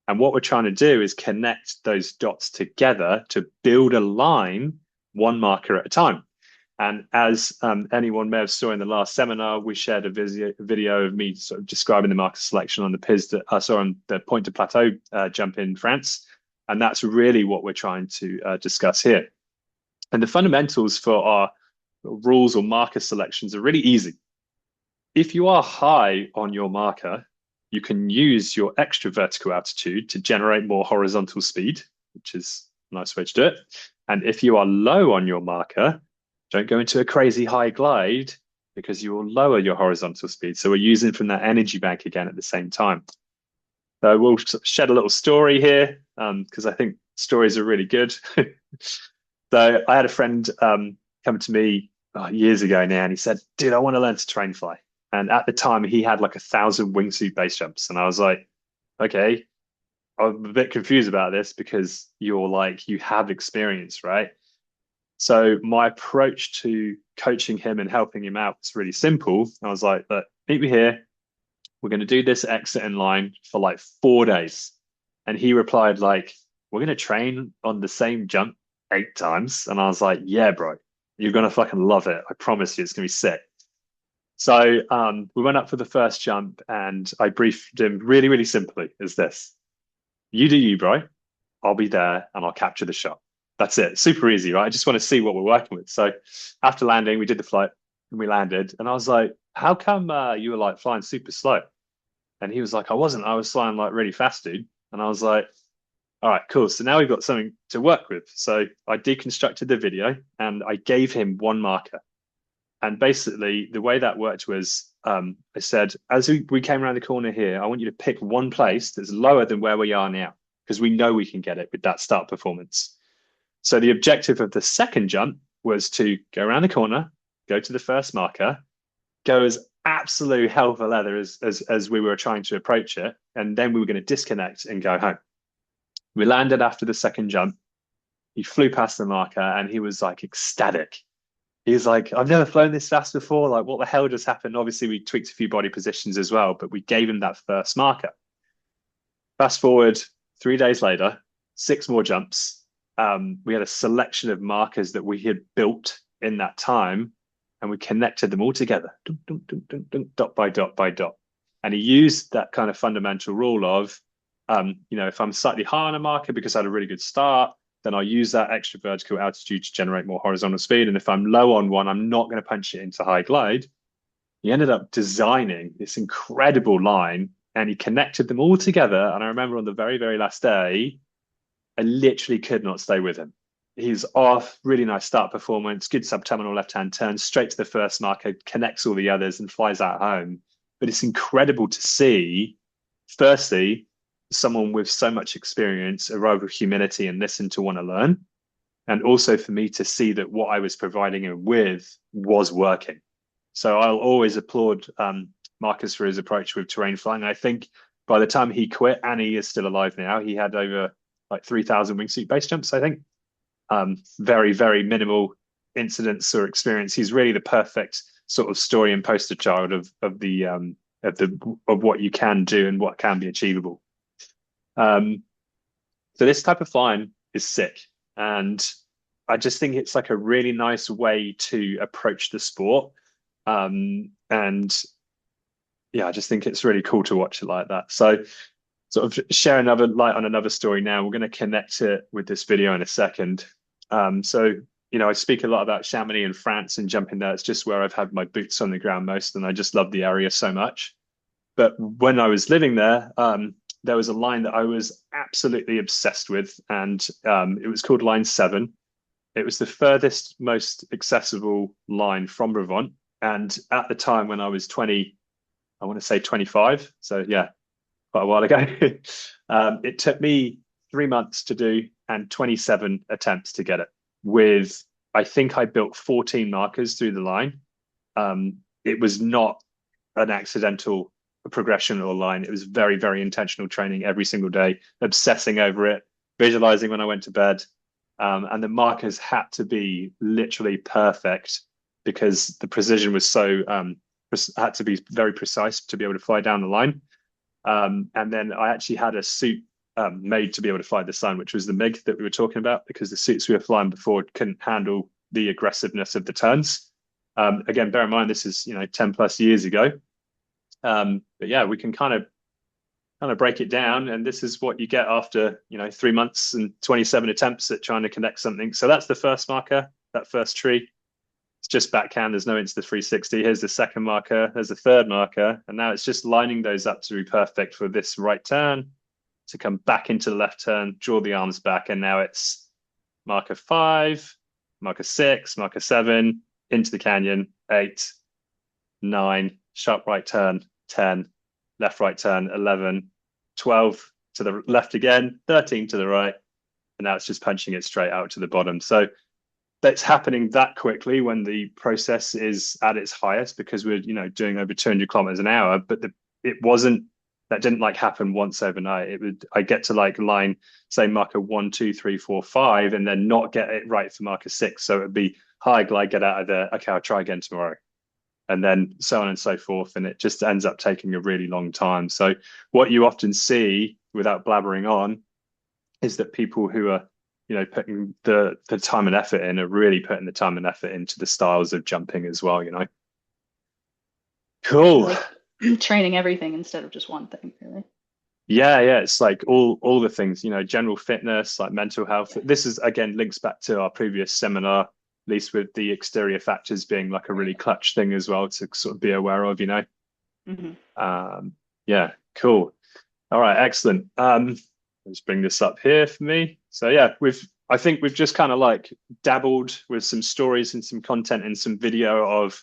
And what we're trying to do is connect those dots together to build a line, one marker at a time. And as anyone may have saw in the last seminar, we shared a video of me sort of describing the marker selection on the PIS, sorry, on the Point de Plateau jump in France. And that's really what we're trying to discuss here. And the fundamentals for our rules or marker selections are really easy. If you are high on your marker, you can use your extra vertical altitude to generate more horizontal speed, which is a nice way to do it. And if you are low on your marker, don't go into a crazy high glide because you will lower your horizontal speed. So we're using from that energy bank again at the same time. So we'll shed a little story here because I think stories are really good. So I had a friend come to me years ago now, and he said, "Dude, I want to learn to train fly." And at the time, he had like 1,000 wingsuit base jumps, and I was like, "Okay, I'm a bit confused about this because you're like you have experience, right?" So my approach to coaching him and helping him out was really simple. I was like, "Look, meet me here. We're going to do this exit in line for like 4 days." And he replied like, "We're going to train on the same jump 8 times." And I was like, "Yeah, bro, you're going to fucking love it. I promise you, it's going to be sick." So we went up for the first jump and I briefed him really, really simply as this: you do you, bro. I'll be there and I'll capture the shot. That's it. Super easy, right? I just want to see what we're working with. So after landing, we did the flight and we landed. And I was like, how come you were like flying super slow? And he was like, I wasn't. I was flying like really fast, dude. And I was like, all right, cool. So now we've got something to work with. So I deconstructed the video and I gave him one marker. And basically, the way that worked was I said, as we came around the corner here, I want you to pick one place that's lower than where we are now, because we know we can get it with that start performance. So the objective of the second jump was to go around the corner, go to the first marker, go as absolute hell for leather as we were trying to approach it, and then we were going to disconnect and go home. We landed after the second jump. He flew past the marker and he was like ecstatic. He's like, I've never flown this fast before. Like, what the hell just happened? Obviously, we tweaked a few body positions as well, but we gave him that first marker. Fast forward 3 days later, six more jumps. We had a selection of markers that we had built in that time, and we connected them all together, dun, dun, dun, dun, dun, dot by dot by dot. And he used that kind of fundamental rule of, if I'm slightly high on a marker because I had a really good start, then I'll use that extra vertical altitude to generate more horizontal speed. And if I'm low on one, I'm not going to punch it into high glide. He ended up designing this incredible line and he connected them all together. And I remember on the very, very last day, I literally could not stay with him. he's off, really nice start performance, good subterminal left-hand turn, straight to the first marker, connects all the others and flies out home. But it's incredible to see, firstly, someone with so much experience arrive with humility and listen to want to learn. And also for me to see that what I was providing him with was working. So I'll always applaud Marcus for his approach with terrain flying. I think by the time he quit, and he is still alive now, he had over like 3,000 wingsuit base jumps, I think. Very, very minimal incidents or experience. He's really the perfect sort of story and poster child of what you can do and what can be achievable. So this type of flying is sick. And I just think it's like a really nice way to approach the sport. And yeah, I just think it's really cool to watch it like that. So sort of share another light on another story now. We're going to connect it with this video in a second. So, I speak a lot about Chamonix in France and jumping there. It's just where I've had my boots on the ground most, and I just love the area so much. But when I was living there was a line that I was absolutely obsessed with, and it was called Line 7. It was the furthest, most accessible line from Brabant. And at the time when I was 20, I want to say 25. So yeah, quite a while ago. It took me 3 months to do and 27 attempts to get it. With, I think I built 14 markers through the line. It was not an accidental progression or line. It was very, very intentional training every single day, obsessing over it, visualizing when I went to bed. And the markers had to be literally perfect because the precision was so had to be very precise to be able to fly down the line. And then I actually had a suit made to be able to fly this line, which was the MiG that we were talking about, because the suits we were flying before couldn't handle the aggressiveness of the turns. Again, bear in mind this is 10 plus years ago. But yeah, we can kind of break it down, and this is what you get after 3 months and 27 attempts at trying to connect something. So that's the first marker, that first tree. It's just backhand. There's no Insta 360. Here's the second marker. There's the third marker. And now it's just lining those up to be perfect for this right turn, to come back into the left turn, draw the arms back. And now it's marker 5, marker 6, marker 7, into the canyon, 8, 9, sharp right turn, 10, left right turn, 11, 12 to the left again, 13 to the right. And now it's just punching it straight out to the bottom. So that's happening that quickly when the process is at its highest, because we're doing over 200 kilometers an hour. But that didn't like happen once overnight. I get to like line, say, marker 1, 2, 3, 4, 5, and then not get it right for marker 6. So it'd be, hi, glide, get out of there. Okay, I'll try again tomorrow. And then so on and so forth. And it just ends up taking a really long time. So what you often see, without blabbering on, is that people who are putting the time and effort in are really putting the time and effort into the styles of jumping as well. Cool. Like training everything instead of just one thing, really. Yeah, it's like all the things, general fitness, like mental health. Yeah. This is again links back to our previous seminar, at least with the exterior factors being like a really clutch thing as well to sort of be aware of. Yeah, cool. All right, excellent. Let's bring this up here for me. So yeah, I think we've just kind of like dabbled with some stories and some content and some video of,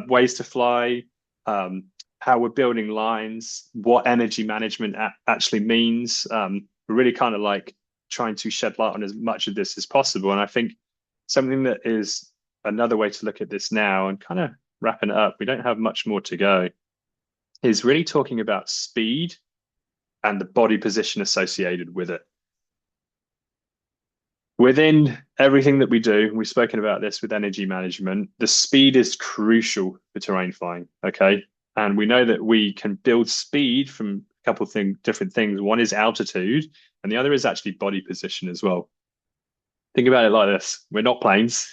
ways to fly, how we're building lines, what energy management actually means. We're really kind of like trying to shed light on as much of this as possible. And I think something that is another way to look at this now, and kind of wrapping it up, we don't have much more to go, is really talking about speed and the body position associated with it. Within everything that we do, we've spoken about this with energy management, the speed is crucial for terrain flying, okay? And we know that we can build speed from a couple of different things. One is altitude, and the other is actually body position as well. Think about it like this. We're not planes.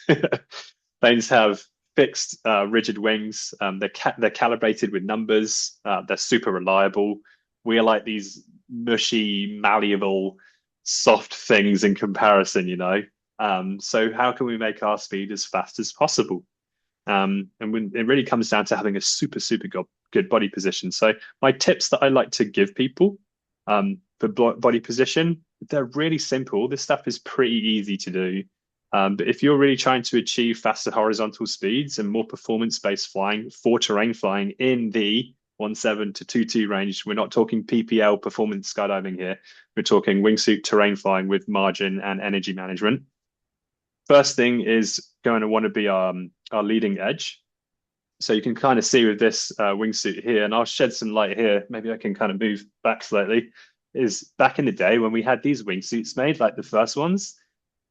Planes have fixed, rigid wings. They're calibrated with numbers. They're super reliable. We are like these mushy, malleable, soft things in comparison, So how can we make our speed as fast as possible? And it really comes down to having a super, super good body position. So my tips that I like to give people, for body position. They're really simple. This stuff is pretty easy to do. But if you're really trying to achieve faster horizontal speeds and more performance-based flying for terrain flying in the 1.7 to 2.2 range, we're not talking PPL performance skydiving here. We're talking wingsuit terrain flying with margin and energy management. First thing is going to want to be our leading edge. So you can kind of see with this wingsuit here, and I'll shed some light here. Maybe I can kind of move back slightly. Is back in the day when we had these wingsuits made, like the first ones,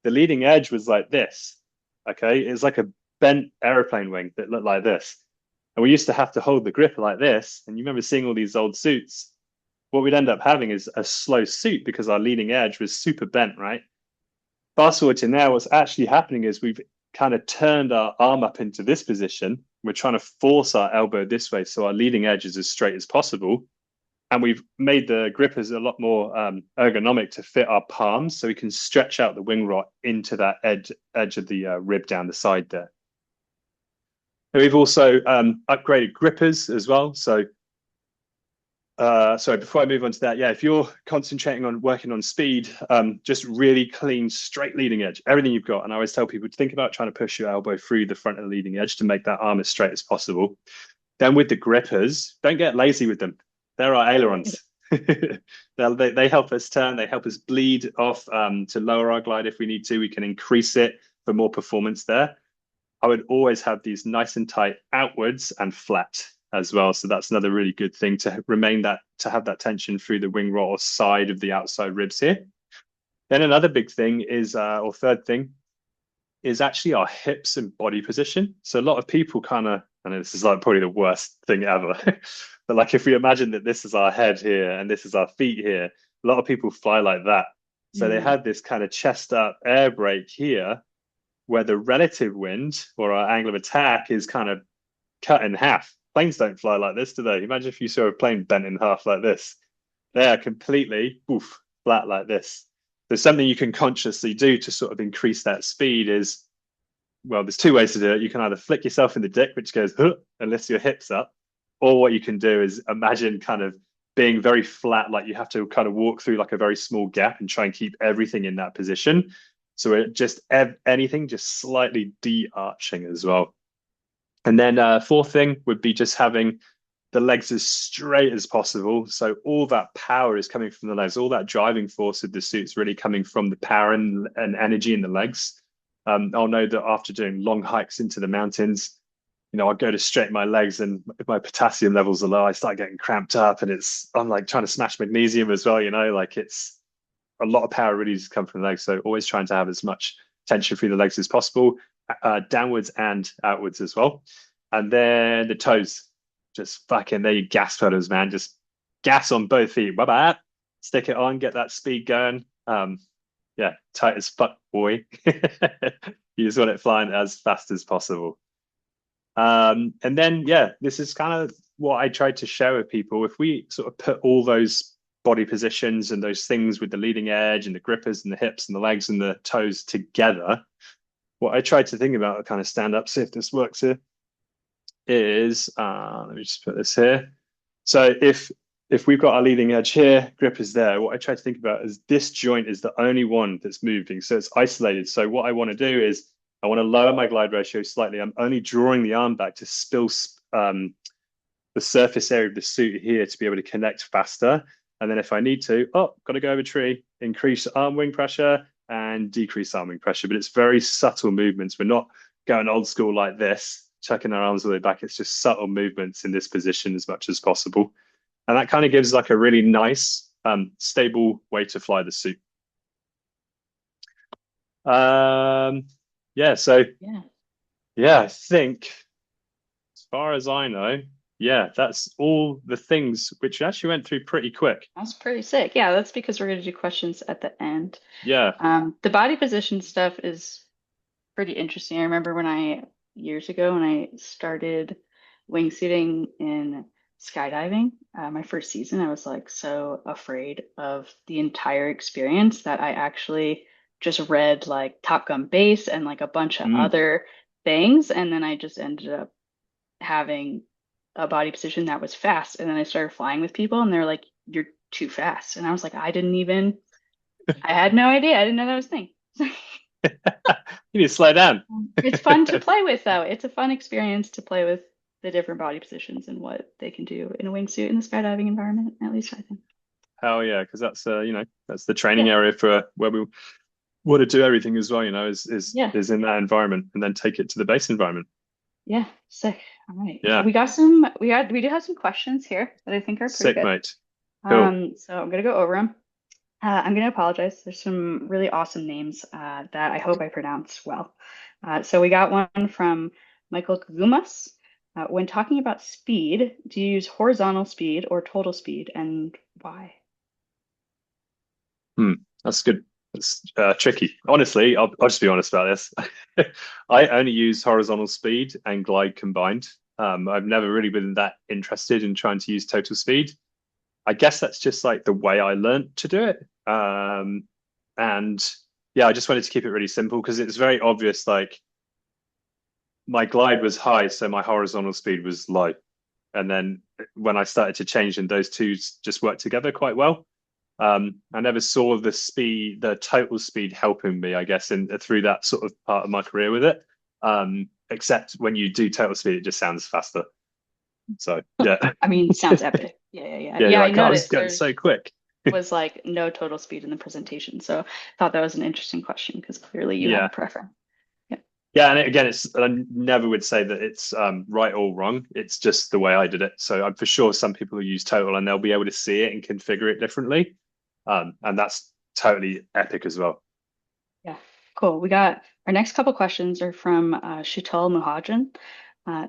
the leading edge was like this. Okay, it's like a bent aeroplane wing that looked like this. And we used to have to hold the gripper like this. And you remember seeing all these old suits. What we'd end up having is a slow suit because our leading edge was super bent, right? Fast forward to now, what's actually happening is we've kind of turned our arm up into this position. We're trying to force our elbow this way so our leading edge is as straight as possible. And we've made the grippers a lot more ergonomic to fit our palms so we can stretch out the wing rot into that edge of the rib down the side there. And we've also upgraded grippers as well. So sorry, before I move on to that, yeah, if you're concentrating on working on speed, just really clean, straight leading edge, everything you've got. And I always tell people to think about trying to push your elbow through the front of the leading edge to make that arm as straight as possible. Then with the grippers, don't get lazy with them. They're our Right. ailerons. They help us turn, they help us bleed off to lower our glide if we need to. We can increase it for more performance there. I would always have these nice and tight outwards and flat as well. So that's another really good thing to remain that, to have that tension through the wing roll side of the outside ribs here. Then another big thing is, or third thing, is actually our hips and body position. So a lot of people kind of, I know this is like probably the worst thing ever, but like if we imagine that this is our head here and this is our feet here, a lot of people fly like that. So they Mm. had this kind of chest up air brake here where the relative wind or our angle of attack is kind of cut in half. Planes don't fly like this, do they? Imagine if you saw a plane bent in half like this. They are completely oof, flat like this. There's something you can consciously do to sort of increase that speed is, well, there's two ways to do it. You can either flick yourself in the dick, which goes huh, and lifts your hips up, or what you can do is imagine kind of being very flat, like you have to kind of walk through like a very small gap and try and keep everything in that position. So it just anything just slightly de-arching as well. And then fourth thing would be just having the legs as straight as possible. So all that power is coming from the legs. All that driving force of the suit's really coming from the power and energy in the legs. I'll know that after doing long hikes into the mountains, I go to straighten my legs, and if my potassium levels are low, I start getting cramped up, and I'm like trying to smash magnesium as well. Like it's a lot of power really just come from the legs. So always trying to have as much tension through the legs as possible, downwards and outwards as well. And then the toes, just fucking there you gas pedals, man. Just gas on both feet. Bye bye. Stick it on, get that speed going. Yeah, tight as fuck, boy. You just want it flying as fast as possible. And then, yeah, this is kind of what I tried to share with people. If we sort of put all those body positions and those things with the leading edge and the grippers and the hips and the legs and the toes together, what I tried to think about, kind of stand up, see if this works here, is let me just put this here. So if we've got our leading edge here, grippers there, what I try to think about is this joint is the only one that's moving. So it's isolated. So what I want to do is I want to lower my glide ratio slightly. I'm only drawing the arm back to spill the surface area of the suit here to be able to connect faster. And then if I need to, got to go over a tree, increase arm wing pressure and decrease arm wing pressure. But it's very subtle movements. We're not going old school like this, chucking our arms all the way back. It's just subtle movements in this position as much as possible. And that kind of gives like a really nice, stable way to fly the suit. Yeah, so Yeah, yeah, I think as far as I know, yeah, that's all the things which we actually went through pretty quick. that's pretty sick. Yeah, that's because we're going to do questions at the end. Yeah. The body position stuff is pretty interesting. I remember years ago, when I started wingsuiting in skydiving, my first season, I was like so afraid of the entire experience that I actually just read like Top Gun base and like a bunch of Mm. other things. And then I just ended up having a body position that was fast. And then I started flying with people, and they're like, too fast. And I was like, I had no idea. I didn't know that was a thing. You need to slow down. It's fun to play with, though. It's a fun experience to play with the different body positions and what they can do in a wingsuit in the skydiving environment, at least I think. Hell yeah, because that's that's the training Yeah, area for where we want to do everything as well. yeah, Is in that environment and then take it to the base environment. yeah. Sick. All right. Yeah, We do have some questions here that I think are pretty sick, good. mate. Cool. So I'm gonna go over them. I'm gonna apologize. There's some really awesome names that I hope I pronounce well. So we got one from Michael Kagumas. When talking about speed, do you use horizontal speed or total speed, and why? Hmm, that's good. It's tricky. Honestly, I'll just be honest about this. I only use horizontal speed and glide combined. I've never really been that interested in trying to use total speed. I guess that's just like the way I learned to do it. And yeah, I just wanted to keep it really simple because it's very obvious. Like my glide was high, so my horizontal speed was low. And then when I started to change, and those two just worked together quite well. I never saw the total speed helping me, I guess, in through that sort of part of my career with it. Except when you do total speed, it just sounds faster. So yeah, I mean, sounds epic. Yeah, yeah, yeah. yeah, you're Yeah, I like, oh, this is noticed going there so quick. was like no total speed in the presentation, so thought that was an interesting question because clearly you have a Yeah, preference. Yeah, yeah, and again, I never would say that it's right or wrong. It's just the way I did it. So I'm for sure some people who use total and they'll be able to see it and configure it differently, and that's totally epic as well. yeah. Cool. We got our next couple questions are from Sheetal Muhajan.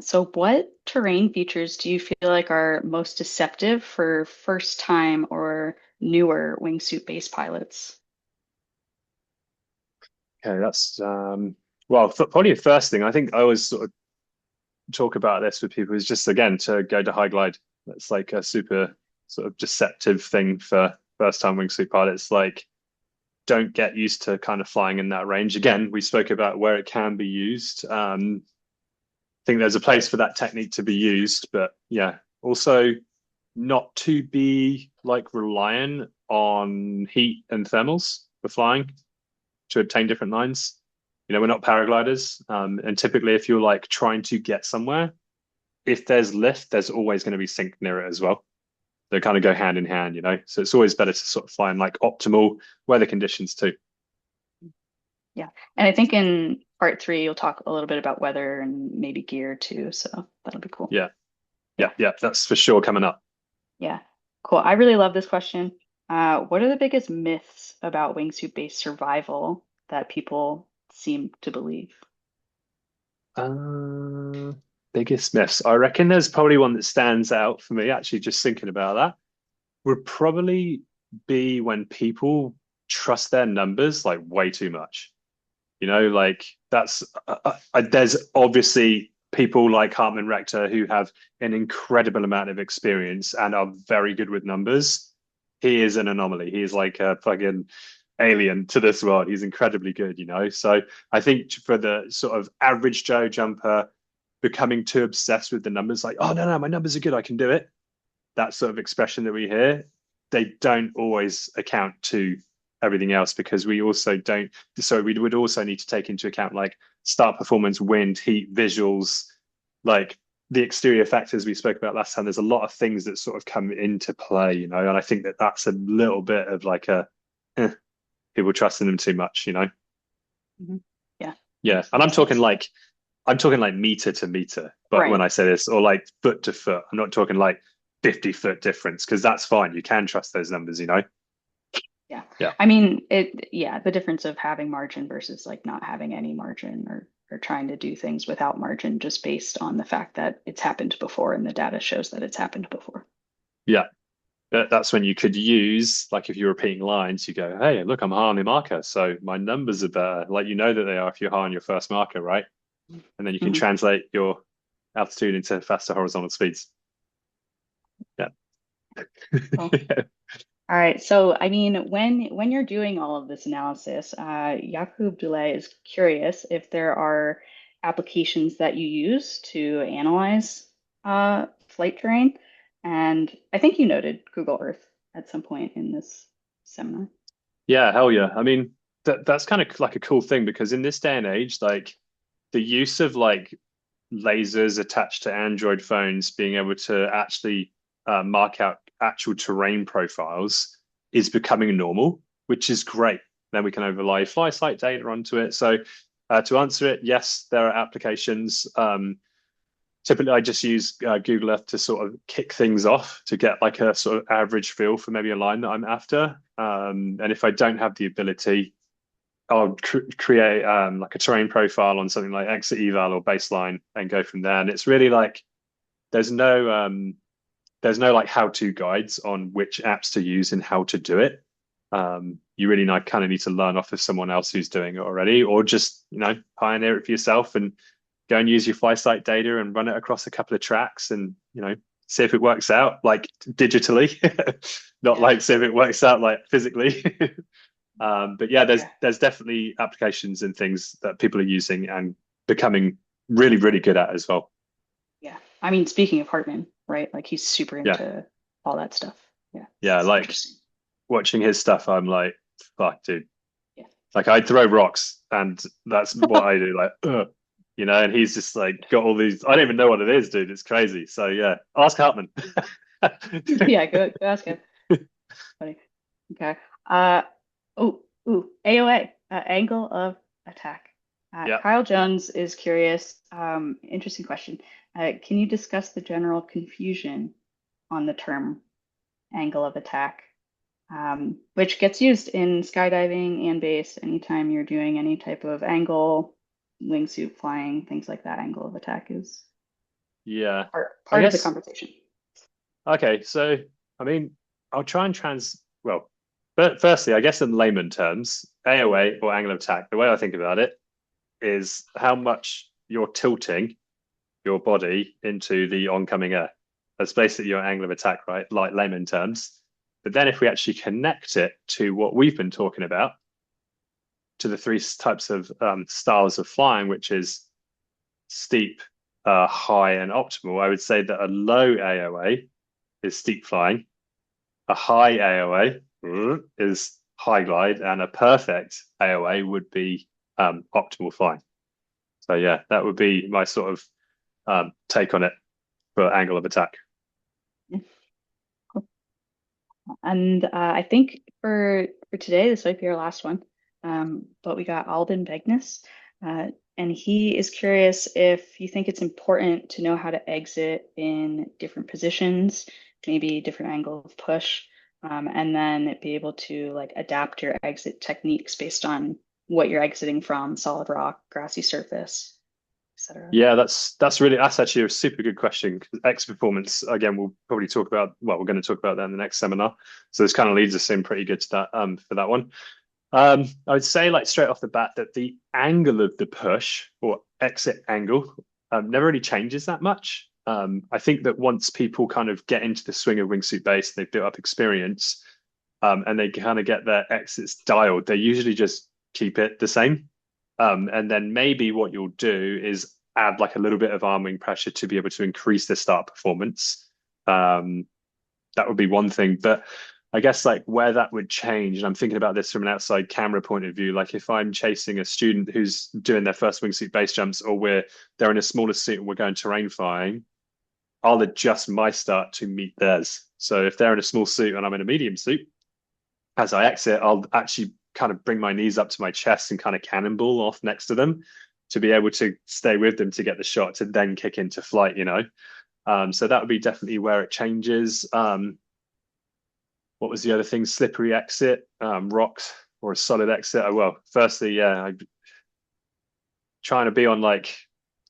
So what terrain features do you feel like are most deceptive for first time or newer wingsuit base pilots? Okay, that's well, probably the first thing I think I always sort of talk about this with people is just again to go to high glide. That's like a super sort of deceptive thing for first time wingsuit pilots. Like, don't get used to kind of flying in that range. Again, we spoke about where it can be used. I think there's a place for that technique to be used, but yeah, also not to be like reliant on heat and thermals for flying to obtain different lines. We're not paragliders, and typically, if you're like trying to get somewhere, if there's lift, there's always going to be sink near it as well. They kind of go hand in hand. So it's always better to sort of fly in like optimal weather conditions too. Yeah. And I think in part three, you'll talk a little bit about weather and maybe gear too. So that'll be cool. Yeah, yeah, Yeah. yeah. That's for sure coming up. Yeah. Cool. I really love this question. What are the biggest myths about wingsuit-based survival that people seem to believe? Uh, Biggest myths. I reckon there's probably one that stands out for me. Actually, just thinking about that would probably be when people trust their numbers like way too much. Like that's there's obviously people like Hartman Rector who have an incredible amount of experience and are very good with numbers. He is an anomaly. He is like a fucking alien to this world. He's incredibly good. So I think for the sort of average Joe jumper becoming too obsessed with the numbers, like, oh no, my numbers are good, I can do it. That sort of expression that we hear, they don't always account to everything else because we also don't. So we would also need to take into account like start performance, wind, heat, visuals, like the exterior factors we spoke about last time. There's a lot of things that sort of come into play, and I think that that's a little bit of like eh, people trusting them too much. Mhm. Yeah, Yeah, and makes sense. I'm talking like meter to meter, but when Right. I say this, or like foot to foot, I'm not talking like 50-foot difference because that's fine. You can trust those numbers. Yeah. Yeah. I mean, yeah, the difference of having margin versus like not having any margin or trying to do things without margin just based on the fact that it's happened before and the data shows that it's happened before. Yeah. That's when you could use, like if you're repeating lines, you go, hey, look, I'm high on the marker. So my numbers are better. Like you know that they are if you're high on your first marker, right? And then you can Mhm. translate your altitude into faster horizontal speeds. Yeah. Cool. All right. So, I mean, when you're doing all of this analysis, Yakub Dulay is curious if there are applications that you use to analyze flight terrain, and I think you noted Google Earth. at some point in this seminar. Yeah, hell yeah. I mean, that's kind of like a cool thing because in this day and age, like the use of like lasers attached to Android phones being able to actually mark out actual terrain profiles is becoming normal, which is great. Then we can overlay fly site data onto it. So to answer it, yes, there are applications. Typically, I just use Google Earth to sort of kick things off to get like a sort of average feel for maybe a line that I'm after. And if I don't have the ability, I'll create like a terrain profile on something like exit eval or baseline and go from there. And it's really like there's no there's no like how-to guides on which apps to use and how to do it. You really kind of need to learn off of someone else who's doing it already, or just pioneer it for yourself and go and use your fly site data and run it across a couple of tracks and see if it works out like digitally, not Yeah. like see if it works out like physically. But yeah, Yeah. there's definitely applications and things that people are using and becoming really, really good at as well. Yeah. I mean, speaking of Hartman, right? Like he's super Yeah, into all that stuff. Yeah. yeah, It's like interesting. watching his stuff, I'm like, fuck, dude. Yeah. Like I'd throw rocks, and that's what I do. Like, and he's just like got all these. I don't even know what it is, dude. It's crazy. So yeah, ask Hartman. Yeah, go ask him. Funny. Okay. Uh AOA, angle of attack. Yeah. Kyle Jones is curious. Interesting question. Can you discuss the general confusion on the term angle of attack, which gets used in skydiving and base anytime you're doing any type of angle, wingsuit flying, things like that. Angle of attack is Yeah. I part of the guess. conversation. Okay. So I mean, I'll try and well, but firstly, I guess in layman terms, AOA or angle of attack, the way I think about it is how much you're tilting your body into the oncoming air. That's basically your angle of attack, right? Like layman terms. But then if we actually connect it to what we've been talking about, to the three types of styles of flying, which is steep, high, and optimal, I would say that a low AOA is steep flying, a high AOA is high glide, and a perfect AOA would be optimal flying. So yeah, that would be my sort of take on it for angle of attack. Yeah, cool. And I think for today, this might be our last one. But we got Alden Begness, and he is curious if you think it's important to know how to exit in different positions, maybe different angle of push, and then be able to like adapt your exit techniques based on what you're exiting from, solid rock, grassy surface, etc. Yeah, that's actually a super good question. 'Cause X performance, again, we'll probably talk about, well, we're going to talk about that in the next seminar. So this kind of leads us in pretty good to that for that one. I would say like straight off the bat that the angle of the push or exit angle never really changes that much. I think that once people kind of get into the swing of wingsuit base, they've built up experience, and they kind of get their exits dialed, they usually just keep it the same. And then maybe what you'll do is add like a little bit of arm wing pressure to be able to increase the start performance. Um, that would be one thing. But I guess like where that would change, and I'm thinking about this from an outside camera point of view, like if I'm chasing a student who's doing their first wingsuit base jumps, or they're in a smaller suit and we're going terrain flying, I'll adjust my start to meet theirs. So if they're in a small suit and I'm in a medium suit, as I exit, I'll actually kind of bring my knees up to my chest and kind of cannonball off next to them to be able to stay with them to get the shot to then kick into flight. So that would be definitely where it changes. What was the other thing? Slippery exit, rocks, or a solid exit. Oh, well, firstly, yeah, I'm trying to be on like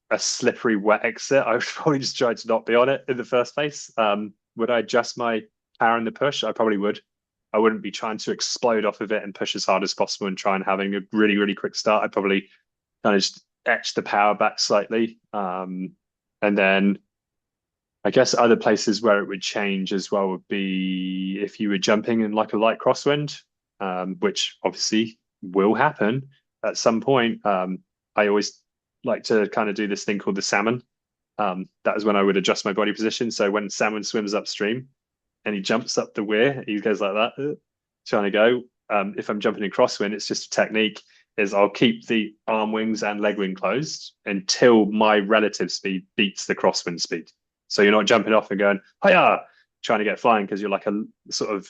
a slippery wet exit. I would probably just try to not be on it in the first place. Would I adjust my power in the push? I probably would. I wouldn't be trying to explode off of it and push as hard as possible and try and having a really, really quick start. I'd probably kind of just etch the power back slightly. And then I guess other places where it would change as well would be if you were jumping in like a light crosswind, which obviously will happen at some point. I always like to kind of do this thing called the salmon. That is when I would adjust my body position. So when salmon swims upstream, and he jumps up the weir. He goes like that, trying to go. If I'm jumping in crosswind, it's just a technique. Is I'll keep the arm wings and leg wing closed until my relative speed beats the crosswind speed. So you're not jumping off and going, hiya, trying to get flying because you're like a sort of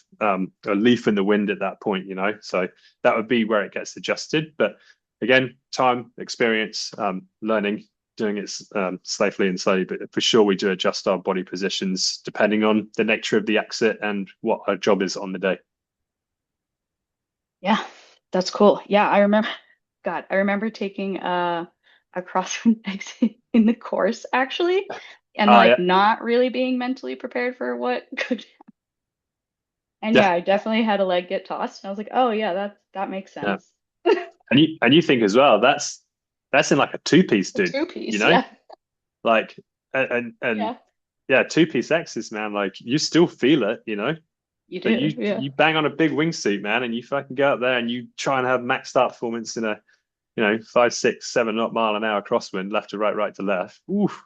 a leaf in the wind at that point, you know. So that would be where it gets adjusted. But again, time, experience, learning, doing it safely and slowly. But for sure, we do adjust our body positions depending on the nature of the exit and what our job is on the day. Yeah, that's cool. Yeah, I remember, God, I remember taking a crosswind exit in the course actually, and like Yeah, not really being mentally prepared for what could. And yeah, yeah, I definitely had a leg get tossed. And I was like, oh yeah, that makes yeah. sense. And you think as well, that's in like a two-piece, A dude, two you piece, know? yeah. Like and Yeah, yeah, two-piece X's, man, like you still feel it, you know? you But do. Yeah. you bang on a big wingsuit, man, and you fucking go up there and you try and have max start performance in a, 5, 6, 7 mile an hour crosswind, left to right, right to left. Oof,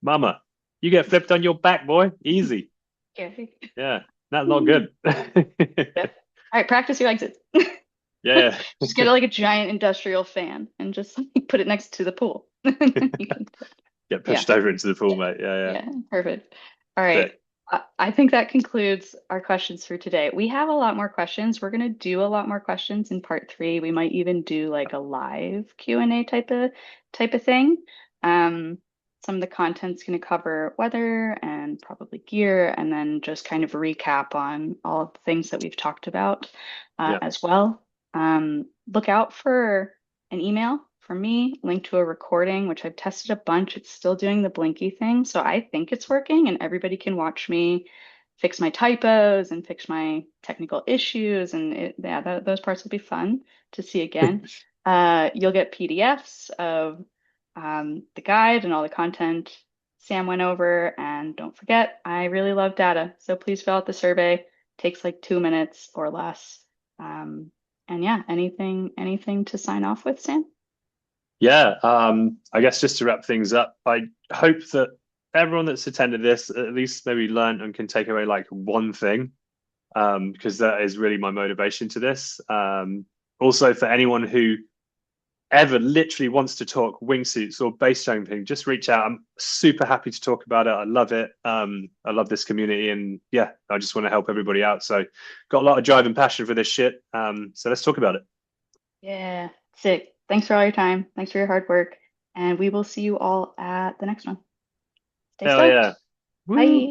mama, you get flipped on your back, boy. Easy. Scary. Yeah, that's not good. Yeah. All right, practice your exits. Yeah, Just get like a giant industrial fan and just like, put it next to the pool. You can, get yeah. pushed over into the pool, mate. Yeah, yeah. Yeah, perfect. All right. Sick. I think that concludes our questions for today. We have a lot more questions. We're going to do a lot more questions in part three. We might even do like a live Q&A type of thing. Um, some of the content's going to cover weather and probably gear, and then just kind of recap on all of the things that we've talked about Yeah, as well. Look out for an email from me, linked to a recording, which I've tested a bunch. It's still doing the blinky thing. So I think it's working, and everybody can watch me fix my typos and fix my technical issues. And yeah, those parts will be fun to see again. You'll get PDFs of the guide and all the content Sam went over. And don't forget, I really love data. So please fill out the survey. Takes like 2 minutes or less. Um, and yeah, anything to sign off with, Sam? yeah. I guess just to wrap things up, I hope that everyone that's attended this at least maybe learned and can take away like one thing, because that is really my motivation to this. Also, for anyone who ever literally wants to talk wingsuits or base jumping, just reach out. I'm super happy to talk about it. I love it. I love this community, and yeah, I just want to help everybody out. So, got a lot of drive and passion for this shit. So let's talk about it. Yeah, sick. Thanks for all your time. Thanks for your hard work. And we will see you all at the next one. Stay Hell stoked. yeah! Woo! Bye.